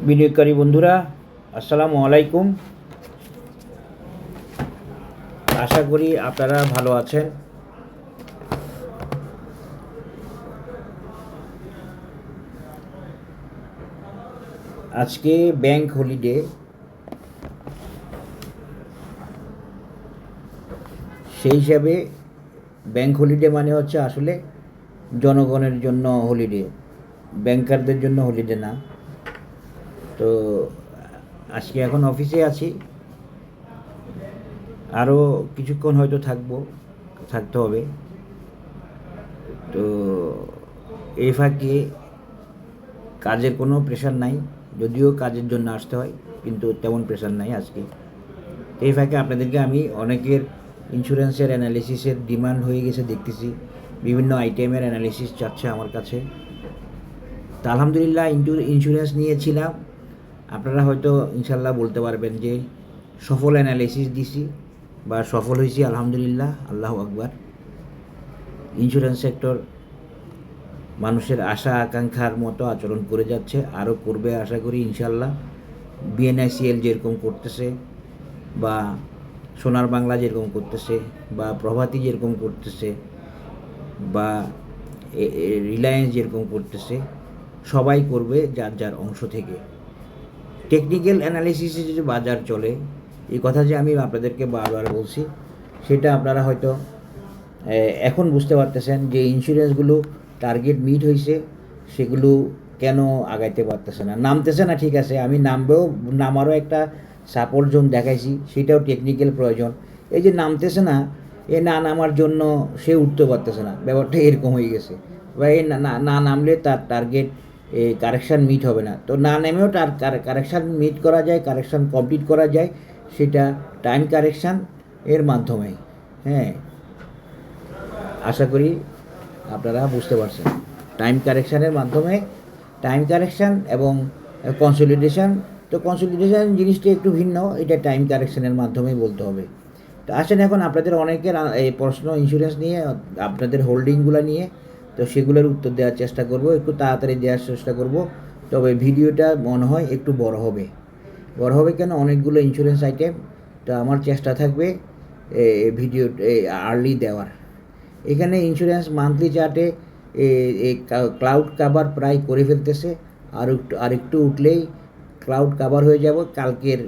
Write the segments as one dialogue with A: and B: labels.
A: বিনিয়োগকারী বন্ধুরা, আসসালামু আলাইকুম। আশা করি আপনারা ভালো আছেন। আজকে ব্যাংক হলিডে, সেই হিসাবে ব্যাংক হলিডে মানে হচ্ছে আসলে জনগণের জন্য হলিডে, ব্যাংকারদের জন্য হলিডে না। তো আজকে এখন অফিসে আছি, আরও কিছুক্ষণ হয়তো থাকতে হবে। তো এই ফাঁকে কাজের কোনো প্রেশার নাই, যদিও কাজের জন্য আসতে হয়, কিন্তু তেমন প্রেশার নাই আজকে। এই ফাঁকে আপনাদেরকে আমি অনেকের ইন্স্যুরেন্সের অ্যানালিসিসের ডিমান্ড হয়ে গেছে দেখতেছি, বিভিন্ন আইটেমের অ্যানালিসিস চাচ্ছে আমার কাছে। তা আলহামদুলিল্লাহ ইন্স্যুরেন্স নিয়েছিলাম, আপনারা হয়তো ইনশাল্লাহ বলতে পারবেন যে সফল অ্যানালিসিস দিছি বা সফল হয়েছি আলহামদুলিল্লাহ, আল্লাহু আকবার। ইন্স্যুরেন্স সেক্টর মানুষের আশা আকাঙ্ক্ষার মতো আচরণ করে যাচ্ছে, আরও করবে আশা করি ইনশাল্লাহ। বিএনআইসিএল যেরকম করতেছে, বা সোনার বাংলা যেরকম করতেছে, বা প্রভাতী যেরকম করতেছে, বা রিলায়েন্স যেরকম করতেছে, সবাই করবে যার যার অংশ থেকে। টেকনিক্যাল অ্যানালিসিসে যে বাজার চলে, এই কথা যে আমি আপনাদেরকে বারবার বলছি, সেটা আপনারা হয়তো এখন বুঝতে পারতেছেন যে ইন্স্যুরেন্সগুলো টার্গেট মিট হয়েছে, সেগুলো কেন আগাইতে পারতেছে না, নামতেছে না। ঠিক আছে, আমি নামারও একটা সাপোর্ট জোন দেখাইছি, সেটাও টেকনিক্যাল প্রয়োজন। এই যে নামতেছে না, এ না নামার জন্য সে উঠতে পারতেছে না, ব্যাপারটা এরকম হয়ে গেছে। বা এই না নামলে তার টার্গেট কারেকশান মিট হবে না। তো না নেমেও তার কারেকশান মিট করা যায়, কারেকশান কমপ্লিট করা যায়, সেটা টাইম কারেকশান এর মাধ্যমে। হ্যাঁ, আশা করি আপনারা বুঝতে পারছেন। টাইম কারেকশানের মাধ্যমে, টাইম কারেকশান এবং কনসলিডেশন। তো কনসলিডেশন জিনিসটা একটু ভিন্ন, এটা টাইম কারেকশানের মাধ্যমে বলতে হবে। তো আসেন এখন আপনাদের অনেকের এই প্রশ্ন ইন্স্যুরেন্স নিয়ে, আপনাদের হোল্ডিংগুলো নিয়ে, তো সেগুলোর উত্তর দেওয়ার চেষ্টা করব, একটু তাড়াতাড়ি দেওয়ার চেষ্টা করব। তবে ভিডিওটা মনে হয় একটু বড় হবে কেন, অনেকগুলো ইন্স্যুরেন্স আইটেম। তো আমার চেষ্টা থাকবে ভিডিও আর্লি দেওয়ার। এখানে ইন্স্যুরেন্স মান্থলি চার্টে ক্লাউড কাভার প্রায় করে ফেলতেছে, আর একটু উঠলেই ক্লাউড কাভার হয়ে যাব। কালকের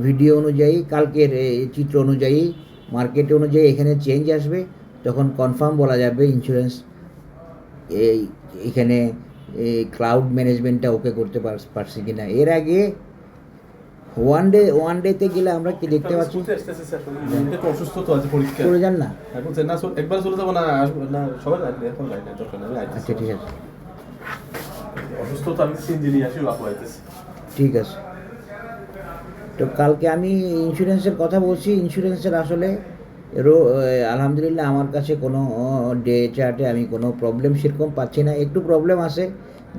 A: ভিডিও অনুযায়ী, কালকের চিত্র অনুযায়ী, মার্কেট অনুযায়ী এখানে চেঞ্জ আসবে, তখন কনফার্ম বলা যাবে ইন্স্যুরেন্স এখানে ক্লাউড ম্যানেজমেন্টটা ওকে করতে পারছি কিনা। এর আগে ওয়ান ডেতে গেলে আমরা কি দেখতে পাচ্ছি,
B: অসুস্থ তো আছে, পরীক্ষা
A: চলে যান না,
B: এখন না একবার চলে যাবো না, আসবো না সবাই এখন দরকার নেই।
A: আচ্ছা ঠিক আছে,
B: অসুস্থ তো আমি সিনজিনি আসি বাপু আইতেছে।
A: ঠিক আছে। তো কালকে আমি ইন্স্যুরেন্সের কথা বলছি। ইন্স্যুরেন্সের আসলে আলহামদুলিল্লাহ আমার কাছে কোনো ডে চার্টে আমি কোনো প্রবলেম সেরকম পাচ্ছি না। একটু প্রবলেম আছে,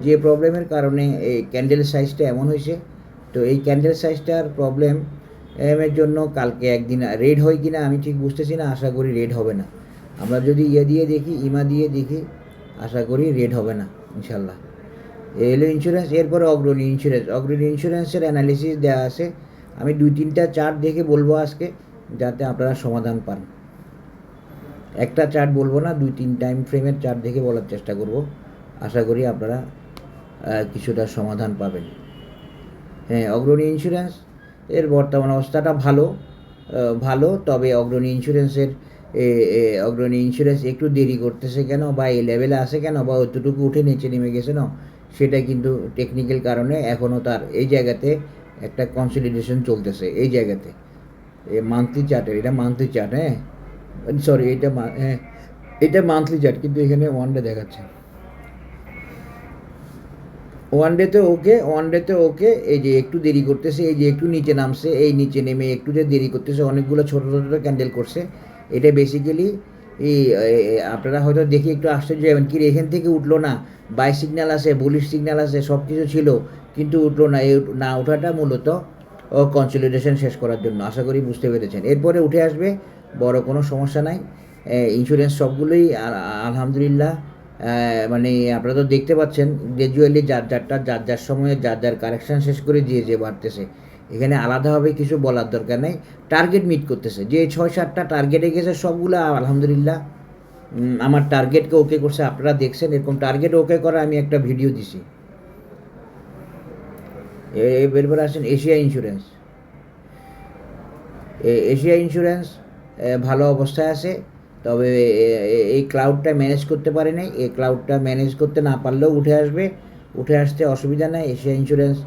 A: যে প্রবলেমের কারণে এই ক্যান্ডেল সাইজটা এমন হয়েছে। তো এই ক্যান্ডেল সাইজটার প্রবলেম এর জন্য কালকে একদিন রেড হয় কি না আমি ঠিক বুঝতেছি না, আশা করি রেড হবে না। আমরা যদি দিয়ে দেখি, ইমা দিয়ে দেখি, আশা করি রেড হবে না ইনশাল্লাহ। এলো ইন্স্যুরেন্স। এরপরে অগ্রণী ইন্স্যুরেন্সের অ্যানালিসিস দেওয়া আছে। আমি 2-3টা চার্ট দেখে বলবো আজকে, যাতে আপনারা সমাধান পান। একটা চার্ট বলবো না, 2-3 টাইম ফ্রেমের চার্ট দেখে বলার চেষ্টা করব। আশা করি আপনারা কিছুটা সমাধান পাবেন। হ্যাঁ, অগ্রণী ইন্স্যুরেন্স এর বর্তমান অবস্থাটা ভালো, তবে অগ্রণী ইন্স্যুরেন্স একটু দেরি করতেছে কেন, বা এই লেভেলে আসে কেন, বা অতটুকু উঠে নিচে নেমে গেছে না, সেটা কিন্তু টেকনিক্যাল কারণে এখনও তার এই জায়গাতে একটা কনসলিডেশন চলতেছে। এই জায়গাতে মান্থলি চার্টের, এটা মান্থলি চার্ট, হ্যাঁ সরি, এটা মান্থলি চার্ট, কিন্তু এখানে ওয়ান ডে দেখাচ্ছে। ওয়ান ডেতে ওকে, এই যে একটু দেরি করতেছে, এই যে একটু নিচে নামছে, এই নিচে নেমে একটু যে দেরি করতেছে, অনেকগুলো ছোটো ছোটো ক্যান্ডেল করছে। এটা বেসিক্যালি এই আপনারা হয়তো দেখে একটু আশ্চর্য যাবেন, কি এখান থেকে উঠলো না, বাই সিগন্যাল আছে, বুলিশ সিগন্যাল আছে, সব কিছু ছিল, কিন্তু উঠলো না। এই না ওঠাটা মূলত কনসলিডেশন শেষ করার জন্য। আশা করি বুঝতে পেরেছেন। এরপরে উঠে আসবে, বড় কোনো সমস্যা নাই। ইন্স্যুরেন্স সবগুলোই আলহামদুলিল্লাহ মানে আপনারা তো দেখতে পাচ্ছেন গ্র্যাজুয়ালি যার সময়ে যার কারেকশান শেষ করে যে বাড়তেছে। এখানে আলাদাভাবে কিছু বলার দরকার নেই, টার্গেট মিট করতেছে। যে 6-7টা টার্গেটে গেছে সবগুলো আলহামদুলিল্লাহ আমার টার্গেটকে ওকে করছে। আপনারা দেখছেন এরকম টার্গেট ওকে করা আমি একটা ভিডিও দিছি। এরপরে আসেন এশিয়া ইন্স্যুরেন্স। এশিয়া ইন্স্যুরেন্স ভালো অবস্থায় আছে, তবে এই ক্লাউডটা ম্যানেজ করতে পারে নাই। এই ক্লাউডটা ম্যানেজ করতে না পারলেও উঠে আসবে, উঠে আসতে অসুবিধা নাই। এশিয়া ইন্স্যুরেন্স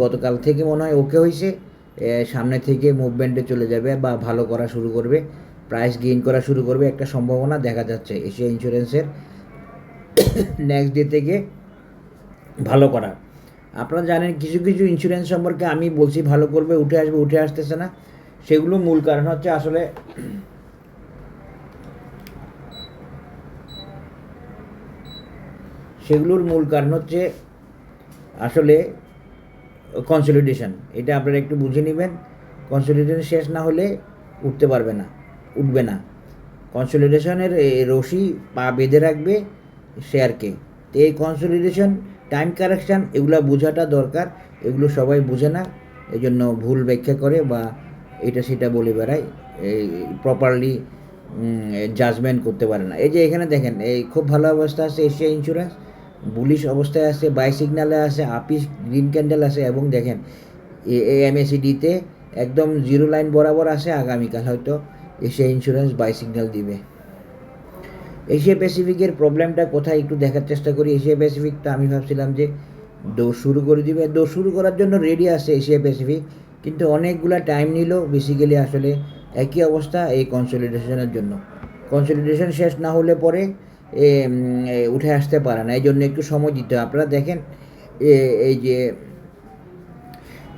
A: গতকাল থেকে মনে হয় ওকে হয়েছে, সামনে থেকে মুভমেন্টে চলে যাবে বা ভালো করা শুরু করবে, প্রাইস গেইন করা শুরু করবে, একটা সম্ভাবনা দেখা যাচ্ছে এশিয়া ইন্স্যুরেন্সের নেক্সট ডে থেকে ভালো করা। আপনারা জানেন কিছু কিছু ইন্স্যুরেন্স সম্পর্কে আমি বলছি ভালো করবে, উঠে আসবে, উঠে আসতেছে না। সেগুলো মূল কারণ হচ্ছে আসলে সেগুলোর মূল কারণ হচ্ছে আসলে কনসলিডেশন। এটা আপনারা একটু বুঝে নেবেন। কনসলিডেশন শেষ না হলে উঠবে না। কনসলিডেশনের রশি পা বেঁধে রাখবে শেয়ারকে। তো এই কনসলিডেশন, টাইম কারেকশান, এগুলো বোঝাটা দরকার। এগুলো সবাই বুঝে না, এই জন্য ভুল ব্যাখ্যা করে বা এটা সেটা বলে বেড়ায়, এই প্রপারলি জাজমেন্ট করতে পারে না। এই যে এখানে দেখেন, এই খুব ভালো অবস্থা আছে এশিয়া ইন্স্যুরেন্স, বুলিশ অবস্থায় আছে, বাই সিগনালে আছে, আপিস গ্রিন ক্যান্ডেল আছে, এবং দেখেন এমএসিডিতে একদম জিরো লাইন বরাবর আছে। আগামীকাল হয়তো এশিয়া ইন্স্যুরেন্স বাই সিগন্যাল দিবে। এশিয়া প্যাসিফিকের প্রবলেমটা কোথায় একটু দেখার চেষ্টা করি। এশিয়া প্যাসিফিকটা আমি ভাবছিলাম যে দৌড় শুরু করে দিবে, দৌড় শুরু করার জন্য রেডি আছে এশিয়া প্যাসিফিক, কিন্তু অনেকগুলা টাইম নিল। বেসিক্যালি আসলে একই অবস্থা এই কনসলিডেশনের জন্য। কনসলিডেশন শেষ না হলে পরে উঠে আসতে পারে না, এই জন্য একটু সময় দিতে হয়। আপনারা দেখেন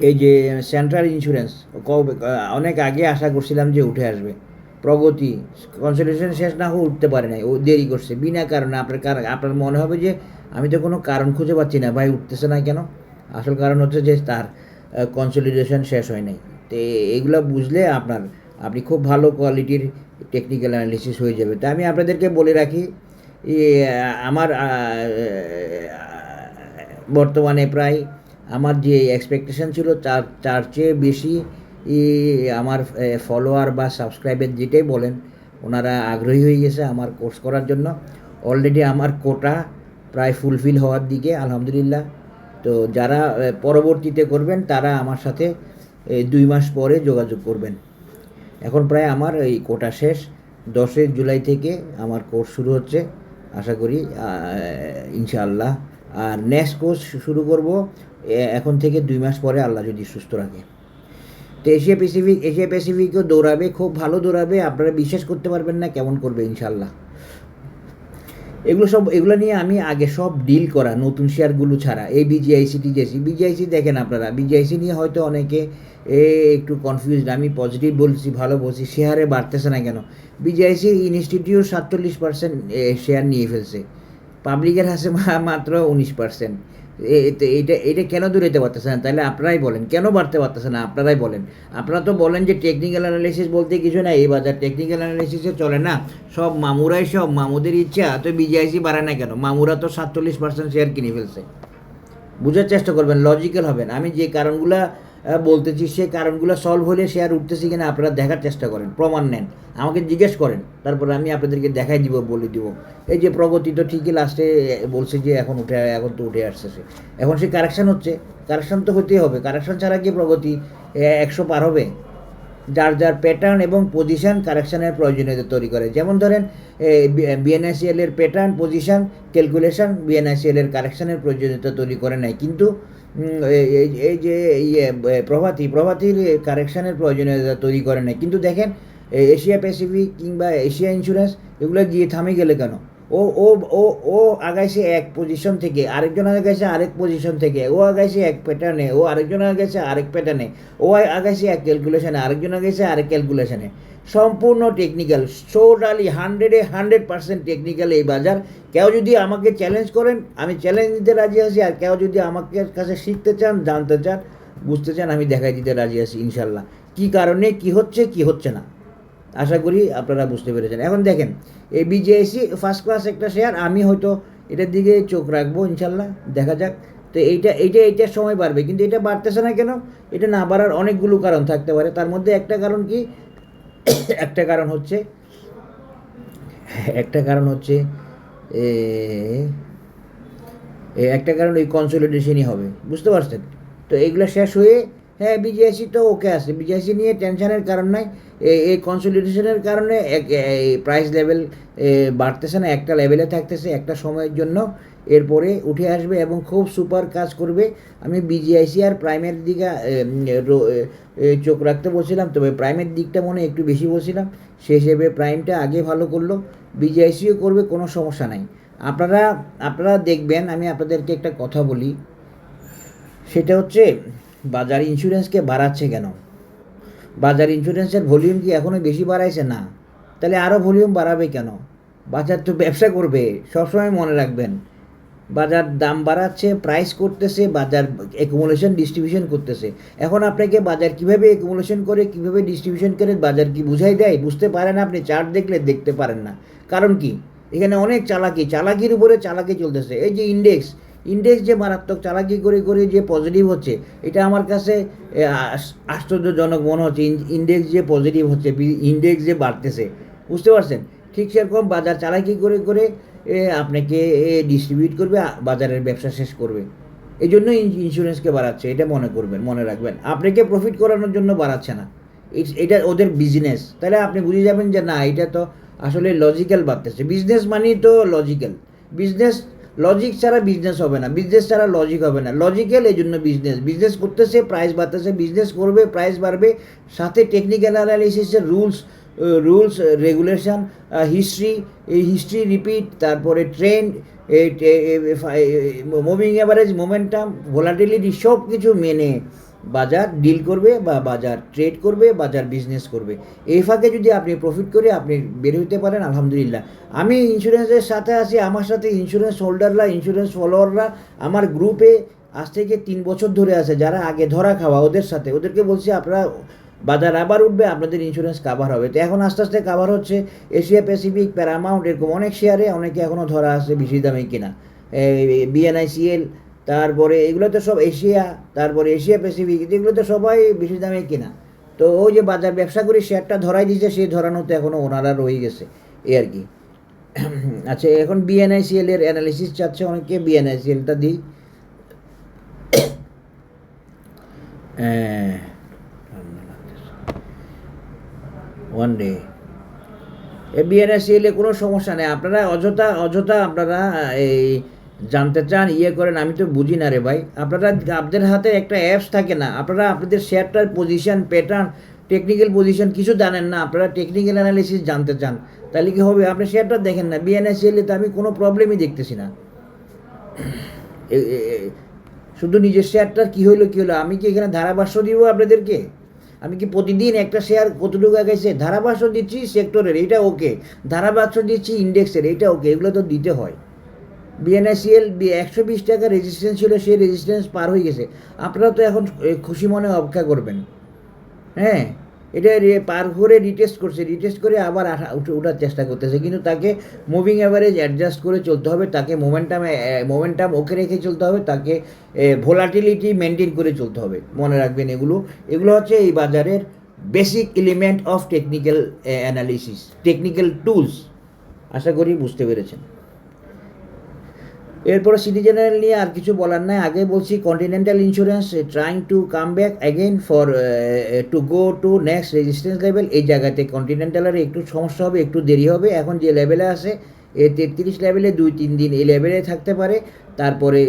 A: এই যে সেন্ট্রাল ইন্স্যুরেন্স অনেক আগে আশা করছিলাম যে উঠে আসবে। প্রগতি কনসলিডেশন শেষ না হয়ে উঠতে পারে নাই, ও দেরি করছে বিনা কারণে। আপনার মনে হবে যে আমি তো কোনো কারণ খুঁজে পাচ্ছি না ভাই, উঠতেছে না কেন। আসল কারণ হচ্ছে যে তার কনসলিডেশন শেষ হয় নাই। তো এইগুলো বুঝলে আপনি খুব ভালো কোয়ালিটির টেকনিক্যাল অ্যানালিসিস হয়ে যাবে। তো আমি আপনাদেরকে বলে রাখি, আমার বর্তমানে প্রায় আমার যে এক্সপেকটেশন ছিল তার চেয়ে বেশি আমার ফলোয়ার বা সাবস্ক্রাইবার যেটাই বলেন, ওনারা আগ্রহী হয়ে গেছে আমার কোর্স করার জন্য। অলরেডি আমার কোটা প্রায় ফুলফিল হওয়ার দিকে আলহামদুলিল্লাহ। তো যারা পরবর্তীতে করবেন তারা আমার সাথে 2 মাস পরে যোগাযোগ করবেন। এখন প্রায় আমার এই কোটা শেষ, 10 জুলাই থেকে আমার কোর্স শুরু হচ্ছে আশা করি ইনশাআল্লাহ। আর নেক্সট কোর্স শুরু করব এখন থেকে 2 মাস পরে, আল্লাহ যদি সুস্থ রাখে। তো এশিয়া প্যাসিফিকও দৌড়াবে, খুব ভালো দৌড়াবে, আপনারা বিশ্বাস করতে পারবেন না কেমন করবে ইনশাআল্লাহ। এগুলো নিয়ে আমি আগে সব ডিল করা, নতুন শেয়ারগুলো ছাড়া। এই বিজিআইসি দেখেন আপনারা, বিজিআইসি নিয়ে হয়তো অনেকে একটু কনফিউজড। আমি পজিটিভ বলছি, ভালো বলছি, শেয়ারে বাড়তেছে না কেন। বিজিআইসি ইনস্টিটিউট 47% শেয়ার নিয়ে ফেলছে, পাবলিকের হাতে মাত্র 19%। এটা কেন দূরাইতে পারতেছে না? তাহলে আপনারাই বলেন কেন বাড়তে পারতেছে না, আপনারাই বলেন। আপনারা তো বলেন যে টেকনিক্যাল অ্যানালিসিস বলতে কিছু না, এই বাজার টেকনিক্যাল অ্যানালিসিসে চলে না, সব মামুদের ইচ্ছা। তো বিজিআইসি বাড়ে না কেন? মামুরা তো 47% শেয়ার কিনে ফেলছে। বোঝার চেষ্টা করবেন, লজিক্যাল হবেন। আমি যে কারণগুলো বলতেছি সেই কারণগুলো সলভ হলে শেয়ার উঠতেছি কিনা আপনারা দেখার চেষ্টা করেন, প্রমাণ নেন, আমাকে জিজ্ঞেস করেন, তারপরে আমি আপনাদেরকে দেখাই দিব, বলে দিব। এই যে প্রগতি তো ঠিকই লাস্টে বলছে যে এখন তো উঠে আসছে, এখন সে কারেকশান হচ্ছে, কারেকশান তো হতেই হবে। কারেকশান ছাড়া কি প্রগতি 100 পার হবে? যার প্যাটার্ন এবং পজিশন কারেকশানের প্রয়োজনীয়তা তৈরি করে। যেমন ধরেন বিএনআইসিএল এর প্যাটার্ন, পজিশন, ক্যালকুলেশন বিএনআইসিএল এর কারেকশানের প্রয়োজনীয়তা তৈরি করে নাই, কিন্তু এই যে প্রভাতির কারেকশানের প্রয়োজনীয়তা তৈরি করে নাই। কিন্তু দেখেন এশিয়া প্যাসিফিক কিংবা এশিয়া ইন্স্যুরেন্স এগুলো গিয়ে থামে গেলে কেন? ও ও ও ও আগাইছে এক পজিশন থেকে, আরেকজন আগাইছে আরেক পজিশন থেকে, ও আগাইছে এক প্যাটার্নে, ও আরেকজন আগাইছে আরেক প্যাটার্নে, ও আগাইছে এক ক্যালকুলেশনে, আরেকজন আগাইছে আরেক ক্যালকুলেশনে। সম্পূর্ণ টেকনিক্যাল, টোটালি 100% টেকনিক্যাল এই বাজার। কেউ যদি আমাকে চ্যালেঞ্জ করেন, আমি চ্যালেঞ্জ দিতে রাজি আছি। আর কেউ যদি আমাকে কাছে শিখতে চান, জানতে চান, বুঝতে চান, আমি দেখাই দিতে রাজি আছি ইনশাল্লাহ, কী কারণে কী হচ্ছে না। আশা করি আপনারা বুঝতে পেরেছেন। এখন দেখেন এই বিজেএসি ফার্স্ট ক্লাস একটা শেয়ার, আমি হয়তো এটার দিকে চোখ রাখবো ইনশাল্লাহ, দেখা যাক। তো এইটার সময় বাড়বে, কিন্তু এটা বাড়তেছে না কেন? এটা না বাড়ার অনেকগুলো কারণ থাকতে পারে। তার মধ্যে একটা কারণ কি, একটা কারণ হচ্ছে এ, একটা কারণ ওই কনসলিডেশনই হবে, বুঝতে পারছেন? তো এগুলো শেষ হয়ে, হ্যাঁ বিজেএসি তো ওকে আছে, বিজেএসি নিয়ে টেনশনের কারণ নাই। এই কনসলিডেশনের কারণে প্রাইস লেভেল বাড়তেছে না, একটা লেভেলে থাকতেছে একটা সময়ের জন্য, এরপরে উঠে আসবে এবং খুব সুপার কাজ করবে। আমি বিজিআইসি আর প্রাইমের দিকে চোখ রাখতে বলছিলাম, তবে প্রাইমের দিকটা মনে একটু বেশি বলছিলাম, সেই হিসেবে প্রাইমটা আগে ভালো করলো, বিজিআইসিও করবে, কোনো সমস্যা নাই। আপনারা দেখবেন, আমি আপনাদেরকে একটা কথা বলি, সেটা হচ্ছে বাজার ইন্স্যুরেন্সকে বাড়াচ্ছে কেন? বাজার ইন্স্যুরেন্সের ভলিউম কি এখনও বেশি বাড়াইছে? না। তাহলে আরও ভলিউম বাড়াবে কেন? বাজার তো ব্যবসা করবে, সবসময় মনে রাখবেন। বাজার দাম বাড়াচ্ছে, প্রাইস করতেছে, বাজার অ্যাকুমুলেশন ডিস্ট্রিবিউশন করতেছে। এখন আপনাকে বাজার কিভাবে অ্যাকুমুলেশন করে, কিভাবে ডিস্ট্রিবিউশন করে, বাজার কি বুঝাই দেয়? বুঝতে পারেন? আপনি চার্ট দেখলে দেখতে পারেন না। কারণ কি? এখানে অনেক চালাকির উপরে চালাকি চলতেছে। এই যে ইন্ডেক্স যে মারাত্মক চালাকি করে করে যে পজিটিভ হচ্ছে, এটা আমার কাছে আশ্চর্যজনক মনে হচ্ছে। ইন্ডেক্স যে পজিটিভ হচ্ছে, ইন্ডেক্স যে বাড়তেছে, বুঝতে পারছেন? ঠিক সেরকম বাজার চালাকি করে করে আপনাকে ডিস্ট্রিবিউট করবে, বাজারের ব্যবসা শেষ করবে। এই জন্য ইন্স্যুরেন্সকে বাড়াচ্ছে, এটা মনে রাখবেন। আপনাকে প্রফিট করানোর জন্য বাড়াচ্ছে না, এটা ওদের বিজনেস। তাহলে আপনি বুঝে যাবেন যে না, এটা তো আসলে লজিক্যাল বাড়তেছে। বিজনেস মানেই তো লজিক্যাল। বিজনেস লজিক ছাড়া বিজনেস হবে না, বিজনেস ছাড়া লজিক হবে না। লজিক্যাল, এই জন্য বিজনেস করতেছে, প্রাইস বাড়তেছে, বিজনেস করবে, প্রাইস বাড়বে। সাথে টেকনিক্যাল অ্যানালিসিসের রুলস রেগুলেশন, হিস্ট্রি রিপিট, তারপরে trend, moving average, momentum, volatility, সব কিছু মেনে বাজার ডিল করবে বা বাজার ট্রেড করবে, বাজার বিজনেস করবে। এই ফাঁকে যদি আপনি প্রফিট করে আপনি বের হইতে পারেন, আলহামদুলিল্লাহ। আমি ইন্স্যুরেন্সের সাথে আছি, আমার সাথে ইন্স্যুরেন্স হোল্ডাররা, ইন্স্যুরেন্স ফলোয়াররা আমার গ্রুপে আজ থেকে 3 বছর ধরে আছে, যারা আগে ধরা খাওয়া, ওদেরকে বলছি আপনারা বাজার আবার উঠবে, আপনাদের ইন্স্যুরেন্স কাভার হবে। তো এখন আস্তে আস্তে কাভার হচ্ছে। এশিয়া প্যাসিফিক, প্যারামাউন্ট, এরকম অনেক শেয়ারে অনেকে এখনও ধরা আছে বেশি দামে কিনা। বিএনআইসিএল, তারপরে এগুলো তো সব এশিয়া, তারপরে এশিয়া প্যাসিফিক, এগুলো তো সবাই বেশি দামে কিনা। তো ওই যে বাজার ব্যবসা করে শেয়ারটা ধরাই দিয়েছে, সেই ধরানোতে এখনও ওনারা রয়ে গেছে, এই আর কি। আচ্ছা, এখন বিএনআইসিএল এর অ্যানালিসিস চাচ্ছে অনেকে, বিএনআইসিএলটা দিই। ওয়ান ডে বিএনআইসিএল এ কোনো সমস্যা নেই। আপনারা অযথা আপনারা এই জানতে চান, করেন, আমি তো বুঝি না রে ভাই। আপনাদের হাতে একটা অ্যাপস থাকে না, আপনারা আপনাদের শেয়ারটার পজিশন, প্যাটার্ন, টেকনিক্যাল পজিশন কিছু জানেন না, আপনারা টেকনিক্যাল অ্যানালিসিস জানতে চান, তাহলে কি হবে? আপনি শেয়ারটা দেখেন না। বিএনআইসিএল এ তো আমি কোনো প্রবলেমই দেখতেছি না। শুধু নিজের শেয়ারটার কী হলো, আমি কি এখানে ধারাভাষ্য দিব আপনাদেরকে? আমি কি প্রতিদিন একটা শেয়ার কতটুকু আগাইছে ধারাভাষ্য দিচ্ছি? সেক্টরের এইটা ওকে, ধারাভাষ্য দিচ্ছি ইন্ডেক্সের এইটা ওকে, এগুলো তো দিতে হয়। বিএনআইসিএল 120 টাকা রেজিস্ট্যান্স ছিল, সেই রেজিস্ট্যান্স পার হয়ে গেছে। আপনারা তো এখন খুশি মনে অপেক্ষা করবেন। হ্যাঁ, এটা পার করে রিটেস্ট করে আবার ওঠার চেষ্টা করতেছে, কিন্তু তাকে মুভিং অ্যাভারেজ অ্যাডজাস্ট করে চলতে হবে, তাকে মোমেন্টাম ওকে রেখে চলতে হবে, তাকে ভোলাটিলিটি মেনটেন করে চলতে হবে। মনে রাখবেন, এগুলো হচ্ছে এই বাজারের basic element of technical analysis, technical tools. আশা করি বুঝতে পেরেছেন। এরপরে সিটি জেনারেল নিয়ে আর কিছু বলার নাই। আগে বলছি continental insurance trying to come back again for to go to next resistance level. এই জায়গাতে কন্টিনেন্টালের একটু সমস্যা হবে, একটু দেরি হবে। এখন যে লেভেলে আছে 33 লেভেলে 2-3 দিন এই লেভেলে থাকতে পারে, তারপরে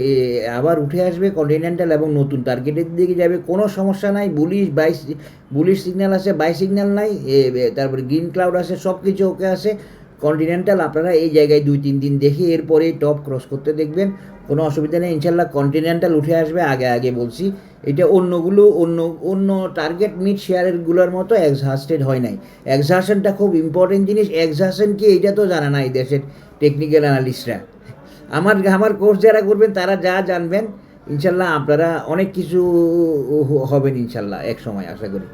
A: আবার উঠে আসবে কন্টিনেন্টাল এবং নতুন টার্গেটের দিকে যাবে। কোনো সমস্যা নাই। বুলিশ সিগন্যাল আছে, বাই সিগন্যাল নাই, তারপরে গ্রিন ক্লাউড আছে, সব কিছু ওকে আছে। কন্টিনেন্টাল আপনারা এই জায়গায় 2-3 দিন দেখে এরপরে টপ ক্রস করতে দেখবেন, কোনো অসুবিধা নেই। ইনশাল্লাহ কন্টিনেন্টাল উঠে আসবে। আগে বলছি, এটা অন্য টার্গেট মিট শেয়ারেরগুলোর মতো এক্সহাস্টেড হয় নাই। এক্সহাশনটা খুব ইম্পর্টেন্ট জিনিস। এক্সহাশন কি এইটা তো জানা নাই দেশের টেকনিক্যাল অ্যানালিস্টরা। আমার কোর্স যারা করবেন তারা যা জানবেন, ইনশাল্লাহ আপনারা অনেক কিছু হবেন ইনশাল্লাহ এক সময়, আশা করি।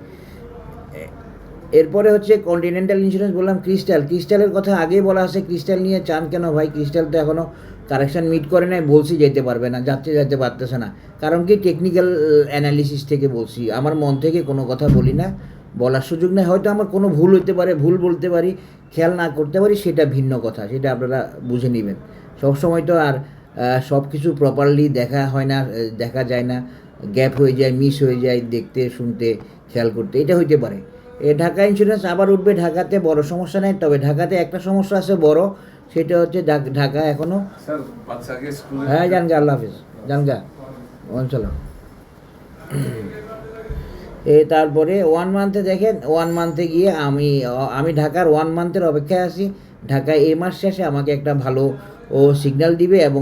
A: এরপরে হচ্ছে কন্টিনেন্টাল ইন্স্যুরেন্স, বললাম ক্রিস্টালের কথা আগেই বলা আছে। ক্রিস্টাল নিয়ে চান কেন ভাই? ক্রিস্টাল তো এখনও কারেকশান মিট করে নাই, বলছি যেতে পারবে না, যেতে পারতেছে না। কারণ কি, টেকনিক্যাল অ্যানালিসিস থেকে বলছি, আমার মন থেকে কোনো কথা বলি না, বলার সুযোগ নেই। হয়তো আমার কোনো ভুল হতে পারে, ভুল বলতে পারি, খেয়াল না করতে পারি, সেটা ভিন্ন কথা, সেটা আপনারা বুঝে নেবেন। সবসময় তো আর সব কিছু প্রপারলি দেখা হয় না, দেখা যায় না, গ্যাপ হয়ে যায়, মিস হয়ে যায়, দেখতে শুনতে খেয়াল করতে, এটা হইতে পারে। ঢাকা ইন্স্যুরেন্স আবার উঠবে, ঢাকাতে বড় সমস্যা নেই। তবে ঢাকাতে একটা সমস্যা আছে বড়, সেটা হচ্ছে ঢাকা এখনও,
B: স্যার বাচ্চাকে স্কুলে
A: হ্যাঁ জানগা, আল্লাহ হাফিজ, জানগা অঞ্চল। তারপরে 1 মান্থে দেখেন, 1 মান্থে গিয়ে আমি ঢাকার 1 মান্থের অপেক্ষায় আছি। ঢাকায় এই মাস শেষে আমাকে একটা ভালো সিগন্যাল দিবে, এবং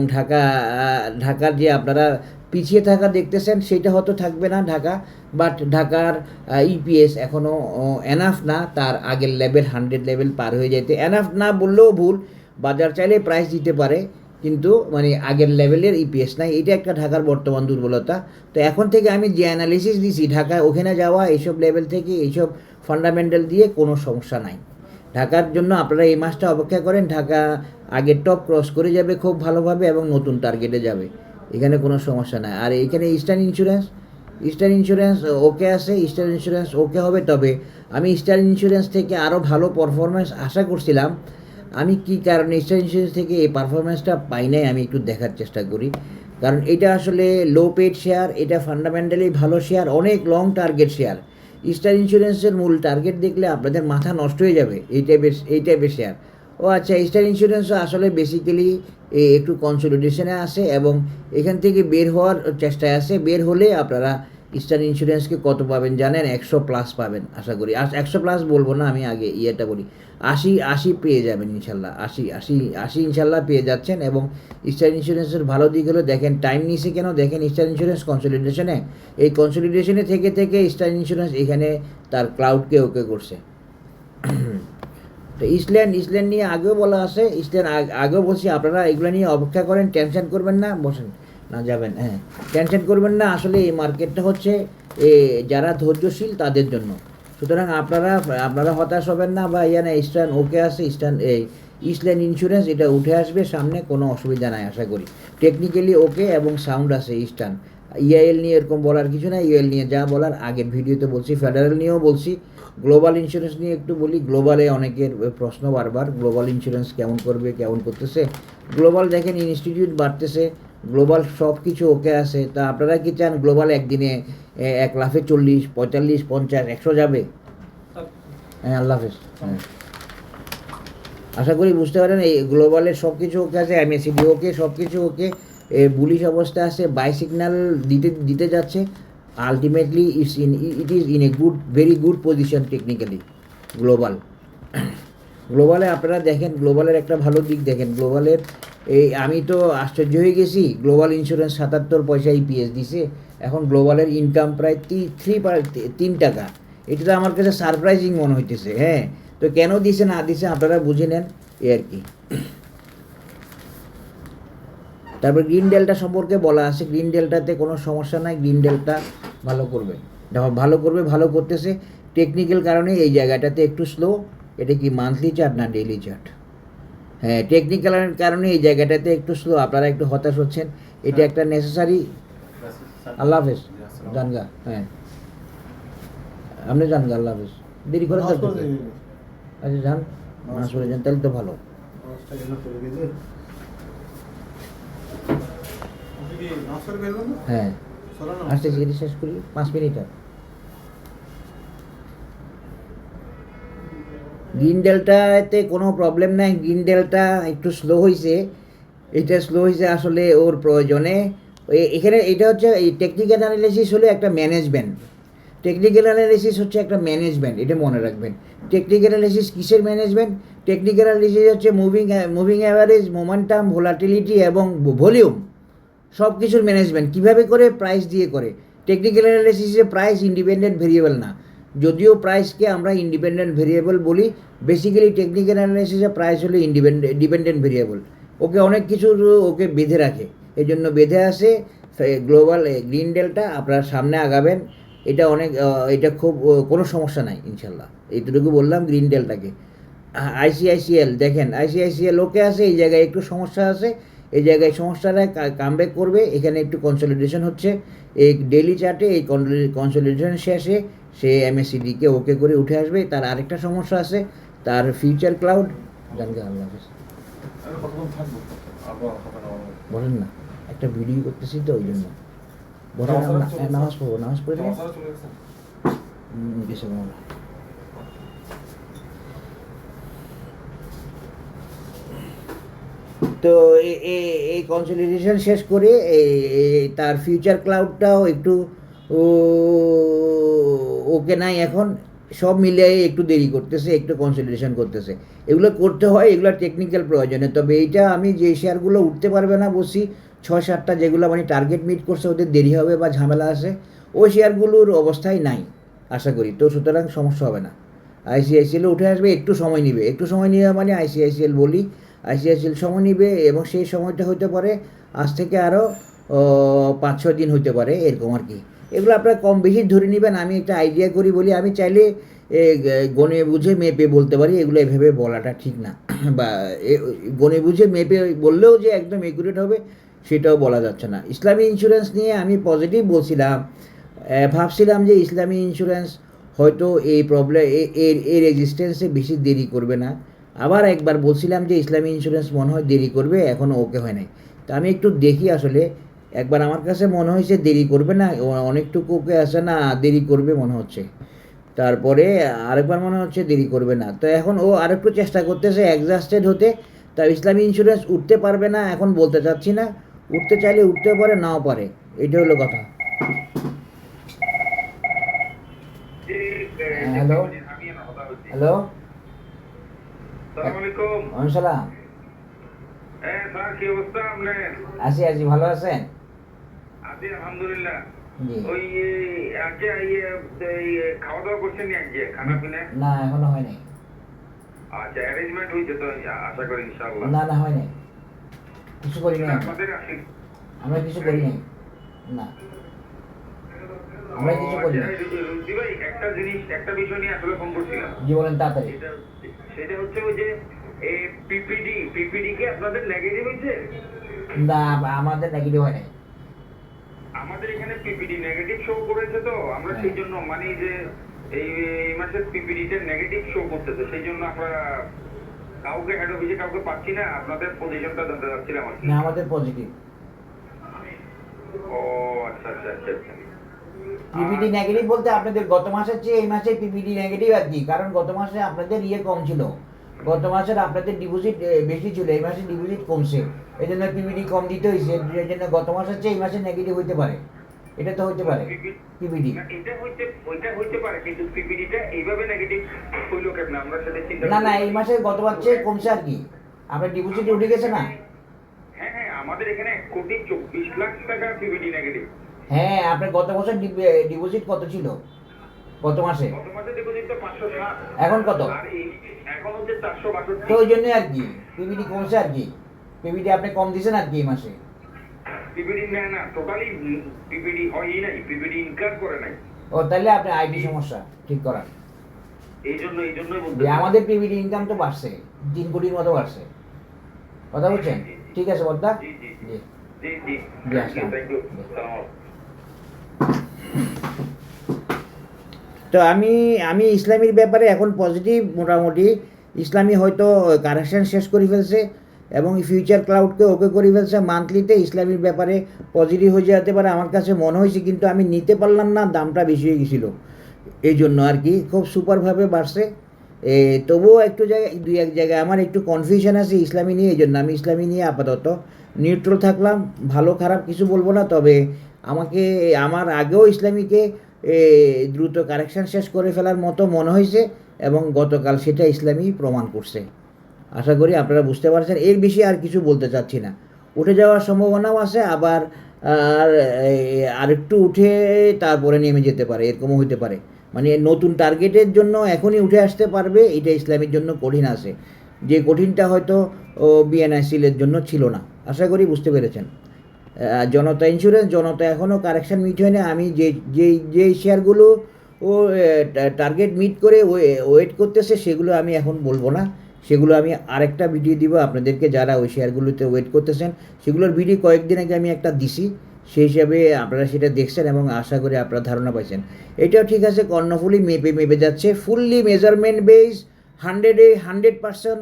A: ঢাকার যে আপনারা পিছিয়ে থাকা দেখতেছেন সেটা হয়তো থাকবে না ঢাকা, বাট ঢাকার ইপিএস এখনও এনাফ না তার আগের লেভেল 100 লেভেল পার হয়ে যেতে। এনাফ না বললেও ভুল, বাজার চাইলে প্রাইস দিতে পারে, কিন্তু মানে আগের লেভেলের ইপিএস নাই, এটা একটা ঢাকার বর্তমান দুর্বলতা। তো এখন থেকে আমি যে অ্যানালিসিস দিছি, ঢাকায় ওখানে যাওয়া, এইসব লেভেল থেকে এইসব ফান্ডামেন্টাল দিয়ে কোনো সমস্যা নাই। ঢাকার জন্য আপনারা এই মাসটা অপেক্ষা করেন, ঢাকা আগের টপ ক্রস করে যাবে খুব ভালোভাবে এবং নতুন টার্গেটে যাবে, এখানে কোনো সমস্যা নাই। আর এখানে ইস্টার্ন ইন্স্যুরেন্স ওকে আছে, ইস্টার্ন ইন্স্যুরেন্স ওকে হবে। তবে আমি ইস্টার্ন ইন্স্যুরেন্স থেকে আরও ভালো পারফরমেন্স আশা করছিলাম। আমি কী কারণে ইস্টার্ন ইন্স্যুরেন্স থেকে এই পারফরমেন্সটা পাই নাই, আমি একটু দেখার চেষ্টা করি। কারণ এটা আসলে লো পেড শেয়ার, এটা ফান্ডামেন্টালি ভালো শেয়ার, অনেক লং টার্গেট শেয়ার। ইস্টার্ন ইন্স্যুরেন্সের মূল টার্গেট দেখলে আপনাদের মাথা নষ্ট হয়ে যাবে, এই টাইপের শেয়ার। ও আচ্ছা, ইস্টার্ন ইন্স্যুরেন্সও আসলে বেসিক্যালি একটু কনসলিডেশনে আসে এবং এখান থেকে বের হওয়ার চেষ্টায় আছে। বের হলে আপনারা ইস্টার্ন ইন্স্যুরেন্সকে কত পাবেন জানেন? 100+ পাবেন আশা করি। 100+ বলবো না, আমি আগে ইয়েটা বলি, 80 পেয়ে যাবেন ইনশাল্লাহ। 80 ইনশাল্লাহ পেয়ে যাচ্ছেন। এবং ইস্টার্ন ইন্স্যুরেন্সের ভালো দিক হলো, দেখেন টাইম নিছে কেন, দেখেন ইস্টার্ন ইন্স্যুরেন্স কনসলিডেশনে, এই কনসলিডেশনে থেকে ইস্টার্ন ইন্স্যুরেন্স এখানে তার ক্লাউডকে ওকে করছে। তো ইসল্যান্ড নিয়ে আগেও বলা আছে, আগেও বলছি, আপনারা এগুলো নিয়ে অপেক্ষা করেন, টেনশন করবেন না, বসেন না যাবেন, হ্যাঁ টেনশন করবেন না। আসলে এই মার্কেটটা হচ্ছে যারা ধৈর্যশীল তাদের জন্য। সুতরাং আপনারা হতাশ হবেন না, বা না ইস্টার্ন ওকে আছে, ইসল্যান্ড ইন্স্যুরেন্স এটা উঠে আসবে সামনে, কোনো অসুবিধা নাই আশা করি। টেকনিক্যালি ওকে এবং সাউন্ড আছে ইস্টার্ন। ইআইএল নিয়ে এরকম বলার কিছু না, ইআইএল নিয়ে যা বলার আগের ভিডিওতে বলছি, ফেডারেল নিয়েও বলছি। গ্লোবাল ইন্স্যুরেন্স নিয়ে একটু বলি। গ্লোবালে অনেকের প্রশ্ন বারবার, গ্লোবাল ইন্স্যুরেন্স কেমন করবে, কেমন করতেছে। গ্লোবাল দেখেন ইনস্টিটিউট বাড়তেছে, গ্লোবাল সব কিছু ওকে আছে। তা আপনারা কি চান গ্লোবাল একদিনে 1 লাফে 40, 45, 50, 100 যাবে? হ্যাঁ, আল্লাহ হাফেজ। হ্যাঁ, আশা করি বুঝতে পারেন এই গ্লোবালের সব কিছু ওকে আছে, এমএসিডি ওকে, সব কিছু ওকে, বুলিশ অবস্থা আছে, বাই সিগন্যাল দিতে যাচ্ছে। Ultimately it is in a very good position technically গ্লোবালে। আপনারা দেখেন গ্লোবালের একটা ভালো দিক দেখেন, গ্লোবালের আমি তো আশ্চর্য হয়ে গেছি, গ্লোবাল ইন্স্যুরেন্স 77 পয়সা ইপিএস দিছে, এখন গ্লোবালের ইনকাম প্রায় 3 টাকা। এটা তো আমার কাছে সারপ্রাইজিং মনে হইতেছে। হ্যাঁ, তো কেন দিছে না দিছে আপনারা বুঝে নেন, এই আর কি। তারপর গ্রিন ডেল্টা সম্পর্কে বলা আছে, গ্রিন ডেল্টাতে কোনো সমস্যা নাই, গ্রিন ডেল্টা ভালো করবে, ভালো করতেছে। টেকনিক্যাল কারণে এই জায়গাটাতে একটু স্লো। এটা কি মান্থলি চার্ট না ডেইলি চার্ট? হ্যাঁ, টেকনিক্যাল কারণে এই জায়গাটাতে একটু স্লো, আপনারা একটু হতাশ হচ্ছেন, এটা একটা নেসেসারি। আল্লাহ হাফেজ, জানগা। হ্যাঁ, আপনি জানগা, আল্লাহ হাফেজ। দেরি করে থাকতে, আচ্ছা যান, মাস করে যান, তাহলে তো ভালো। হ্যাঁ, আসতে শেষ করি, 5 মিনিট। আর গ্রিন ডেল্টাতে কোনো প্রবলেম নাই, গ্রিন ডেল্টা একটু স্লো হয়েছে। এটা স্লো হয়েছে আসলে ওর প্রয়োজনে। এখানে এটা হচ্ছে এই টেকনিক্যাল অ্যানালিসিস হলে একটা ম্যানেজমেন্ট, এটা মনে রাখবেন। টেকনিক্যাল অ্যানালিসিস কিসের ম্যানেজমেন্ট? টেকনিক্যাল অ্যানালিসিস হচ্ছে মুভিং অ্যাভারেজ, মোমেন্টাম, ভোলাটিলিটি এবং ভলিউম, সব কিছুর ম্যানেজমেন্ট। কীভাবে করে? প্রাইস দিয়ে করে। টেকনিক্যাল অ্যানালিসিসে প্রাইস ইন্ডিপেন্ডেন্ট ভেরিয়েবল না, যদিও প্রাইসকে আমরা ইন্ডিপেন্ডেন্ট ভেরিয়েবল বলি, বেসিক্যালি টেকনিক্যাল অ্যানালিসিসে প্রাইস হলো ডিপেন্ডেন্ট ভেরিয়েবল। ওকে অনেক কিছু ওকে বেঁধে রাখে, এই জন্য বেঁধে আসে গ্লোবাল গ্রিন ডেল্টা। আপনার সামনে আগাবেন, এটা অনেক এটা খুব কোনো সমস্যা নাই ইনশাল্লাহ। এইটুকু বললাম গ্রিন ডেলটাকে। আইসিআইসিএল দেখেন, আইসিআইসিএল ওকে আছে, এই জায়গায় একটু সমস্যা আছে, এই জায়গায় সমস্যাটা কামব্যাক করবে, এখানে একটু কনসলিডেশন হচ্ছে এই ডেইলি চার্টে, এই কনসলিডেশন শেষে সে এমএসসিডিকে ওকে করে উঠে আসবে। তার আরেকটা সমস্যা আছে, তার ফিউচার ক্লাউড জানকে আল্লাহ হাফেজ।
B: আমি কতক্ষণ থাকবো? আবার হবে না।
A: বলেন না, একটা ভিডিও করতেছি তো ওই জন্য বলেন। নামাজ পড়বো, নামাজ পড়ে নিয়ে
B: আপনারা চলে গেছেন?
A: কিছু বলো। তো এই কনসলিডেশন শেষ করে তার ফিউচার ক্লাউডটাও একটু ওকে নাই এখন, সব মিলিয়ে একটু দেরি করতেছে, একটু কনসলিডেশন করতেছে। এগুলো করতে হয়, এগুলো টেকনিক্যাল প্রয়োজনে। তবে এইটা আমি যে শেয়ারগুলো উঠতে পারবে না বলছি 6-7টা, যেগুলো মানে টার্গেট মিট করছে, ওদের দেরি হবে বা ঝামেলা আছে, ওই শেয়ারগুলোর অবস্থাই নাই আশা করি। তো সুতরাং সমস্যা হবে না, আইসিআইসিএল উঠে আসবে, একটু সময় নিবে। একটু সময় নিবে মানে আইসিআইসিএল বলি, আইসিআইসিএল সময় নিবে, এবং সেই সময়টা হতে পারে আজ থেকে আরও 5-6 দিন হতে পারে, এরকম আর কি। এগুলো আপনারা কম বেশি ধরে নেবেন। আমি একটা আইডিয়া করি বলি, আমি চাইলে গনে বুঝে মেপে বলতে পারি, এগুলো এভাবে বলাটা ঠিক না বা গনে বুঝে মেপে বললেও যে একদম একুরেট হবে সেটাও বলা যাচ্ছে না। ইসলামী ইন্স্যুরেন্স নিয়ে আমি পজিটিভ বলছিলাম, ভাবছিলাম যে ইসলামী ইন্স্যুরেন্স হয়তো এই প্রবলেম এর এক্সিস্টেন্সে বেশি দেরি করবে না। আবার একবার বলছিলাম যে ইসলামী ইন্স্যুরেন্স মনে হয় দেরি করবে, এখনও ওকে হয় নাই। তো আমি একটু দেখি আসলে, একবার আমার কাছে মনে হয়েছে দেরি করবে না, অনেকটুকু ওকে আসে না, দেরি করবে মনে হচ্ছে। তারপরে আরেকবার মনে হচ্ছে দেরি করবে না। তো এখন ও আরেকটু চেষ্টা করতেছে অ্যাডজাস্টেড হতে। তা ইসলামী ইন্স্যুরেন্স উঠতে পারবে না এখন বলতে চাচ্ছি না, উঠতে চাইলে উঠতে পারে, নাও পারে, এটা হলো কথা। হ্যালো হ্যালো, ওয়ালাইকুম সালাম। আছি আছি, ভালো আছেন?
C: আলহামদুলিল্লাহ।
A: জি।
C: ওই আজকে খাওয়া দাওয়া করছেন আজকে খানা পিনা?
A: না, এখনো হয়নি।
C: আচ্ছা, অ্যারেঞ্জমেন্ট হয়েছে তো আশা করি ইনশাআল্লাহ।
A: না না, হয়নি, কিছু করি নাই
C: আমাদের
A: আমরা কিছু করি নাই, না আমরা কিছু করি নাই।
C: রুজি ভাই, একটা জিনিস, একটা বিষয় নিয়ে আসলে ফোন করছিলাম।
A: জি বলেন তাড়াতাড়ি।
C: সেটা হচ্ছে ওই যে পিপিডি কি আপনাদের নেগেটিভ হয়েছে?
A: না, আমাদের নেগেটিভ হয় নাই।
C: আমাদের এখানে পিপিডি নেগেটিভ শো করেছে, তো আমরা সেই জন্য মানে যে এই মাসের পিপিডিটা নেগেটিভ শো করতেছে, সেই জন্য আমরা কাউকে হেড অফিসে কাউকে পাচ্ছি না। আপনাদের পজিশনটা জানতে চাচ্ছিলাম আর কি।
A: না, আমাদের পজিটিভ।
C: ও আচ্ছা আচ্ছা আচ্ছা আচ্ছা।
A: পিপিডি নেগেটিভ বলতে আপনাদের গত মাসের চেয়ে এই মাসে পিপিডি নেগেটিভ আর কি, কারণ গত মাসে আপনাদের কম ছিল, গত মাসের আপনাদের ডিপোজিট বেশি ছিল, এই মাসে ডিপোজিট কমছে, এই জন্য পিপিডি কম দিতে হয়েছে, এই জন্য গত মাসের চেয়ে এই মাসে নেগেটিভ হইতে পারে, এটা তো হইতে পারে পিপিডি।
C: ওইটা হইতে পারে, কিন্তু পিপিডিটা এইভাবে নেগেটিভ হইলো কেন আমরা সেটা চিন্তা
A: না না, এই মাসে গতবার চেয়ে কমছে আর কি, আপনার ডিপোজিট উঠে গেছে না।
C: হ্যাঁ হ্যাঁ, আমাদের এখানে 1,24,00,000 টাকা পিপিডি নেগেটিভ।
A: হ্যাঁ, আপনার গত বছর ডিপোজিট কত ছিল গত মাসে?
C: গত মাসে ডিপোজিট তো 507,
A: এখন কত?
C: আর এখন হচ্ছে 462।
A: তো ওই জন্যই আর কি পিপিডি কমছে আর কি, পিপিডি আপনি কম দিয়েছেন আর কি এই মাসে।
C: পিপিডি না টোটালি পিপিডি হয়ই নাই, পিপিডি ইনকাম করে নাই।
A: ও তাহলে আপনি আইডি সমস্যা ঠিক করান।
C: এইজন্যই বলতে
A: যে আমাদের পিপিডি ইনকাম তো বাড়ছে, 3 কোটির মতো বাড়ছে, কথা বলছেন? ঠিক আছে বদ্দা।
C: জি জি
A: জি
C: জি জি,
A: জি, আসসালাম।
C: থ্যাংক ইউ, সালাম।
A: তো আমি ইসলামীর ব্যাপারে এখন পজিটিভ মোটামুটি। ইসলামী হয়তো কারেকশন শেষ করে ফেলছে এবং ফিউচার ক্লাউডকে ওকে করে ফেলছে, মান্থলিতে ইসলামীর ব্যাপারে পজিটিভ হয়ে যেতে পারে আমার কাছে মনে হয়েছে, কিন্তু আমি নিতে পারলাম না, দামটা বেশি হয়ে গেছিলো, এই জন্য আর কি। খুব সুপারভাবে বাড়ছে, তবুও একটু জায়গায় 2-1 জায়গায় আমার একটু কনফিউশন আছে ইসলামী নিয়ে, এই জন্য আমি ইসলামী নিয়ে আপাতত নিউট্রাল থাকলাম। ভালো খারাপ কিছু বলবো না, তবে আমার আগেও ইসলামীকে দ্রুত কারেকশান শেষ করে ফেলার মতো মনে হয়েছে, এবং গতকাল সেটা ইসলামী প্রমাণ করছে। আশা করি আপনারা বুঝতে পারছেন, এর বেশি আর কিছু বলতে চাচ্ছি না। উঠে যাওয়ার সম্ভাবনাও আছে, আবার আরেকটু উঠে তারপরে নেমে যেতে পারে, এরকমও হতে পারে। মানে নতুন টার্গেটের জন্য এখনই উঠে আসতে পারবে, এটা ইসলামের জন্য কঠিন আছে, যে কঠিনটা হয়তো বিএনআইসিএলের জন্য ছিল না। আশা করি বুঝতে পেরেছেন। জনতা ইন্স্যুরেন্স, জনতা এখনও কারেকশান মিট হয়নি। আমি যেই শেয়ারগুলো ও টার্গেট মিট করে ওয়েট করতেছে সেগুলো আমি এখন বলবো না, সেগুলো আমি আরেকটা ভিডিও দিব আপনাদেরকে। যারা ওই শেয়ারগুলোতে ওয়েট করতেছেন সেগুলোর ভিডিও কয়েকদিন আগে আমি একটা দিছি, সেই হিসাবে আপনারা সেটা দেখছেন এবং আশা করি আপনারা ধারণা পাইছেন। এটাও ঠিক আছে, কর্ণফুলি মেপে যাচ্ছে, fully measurement base, 100%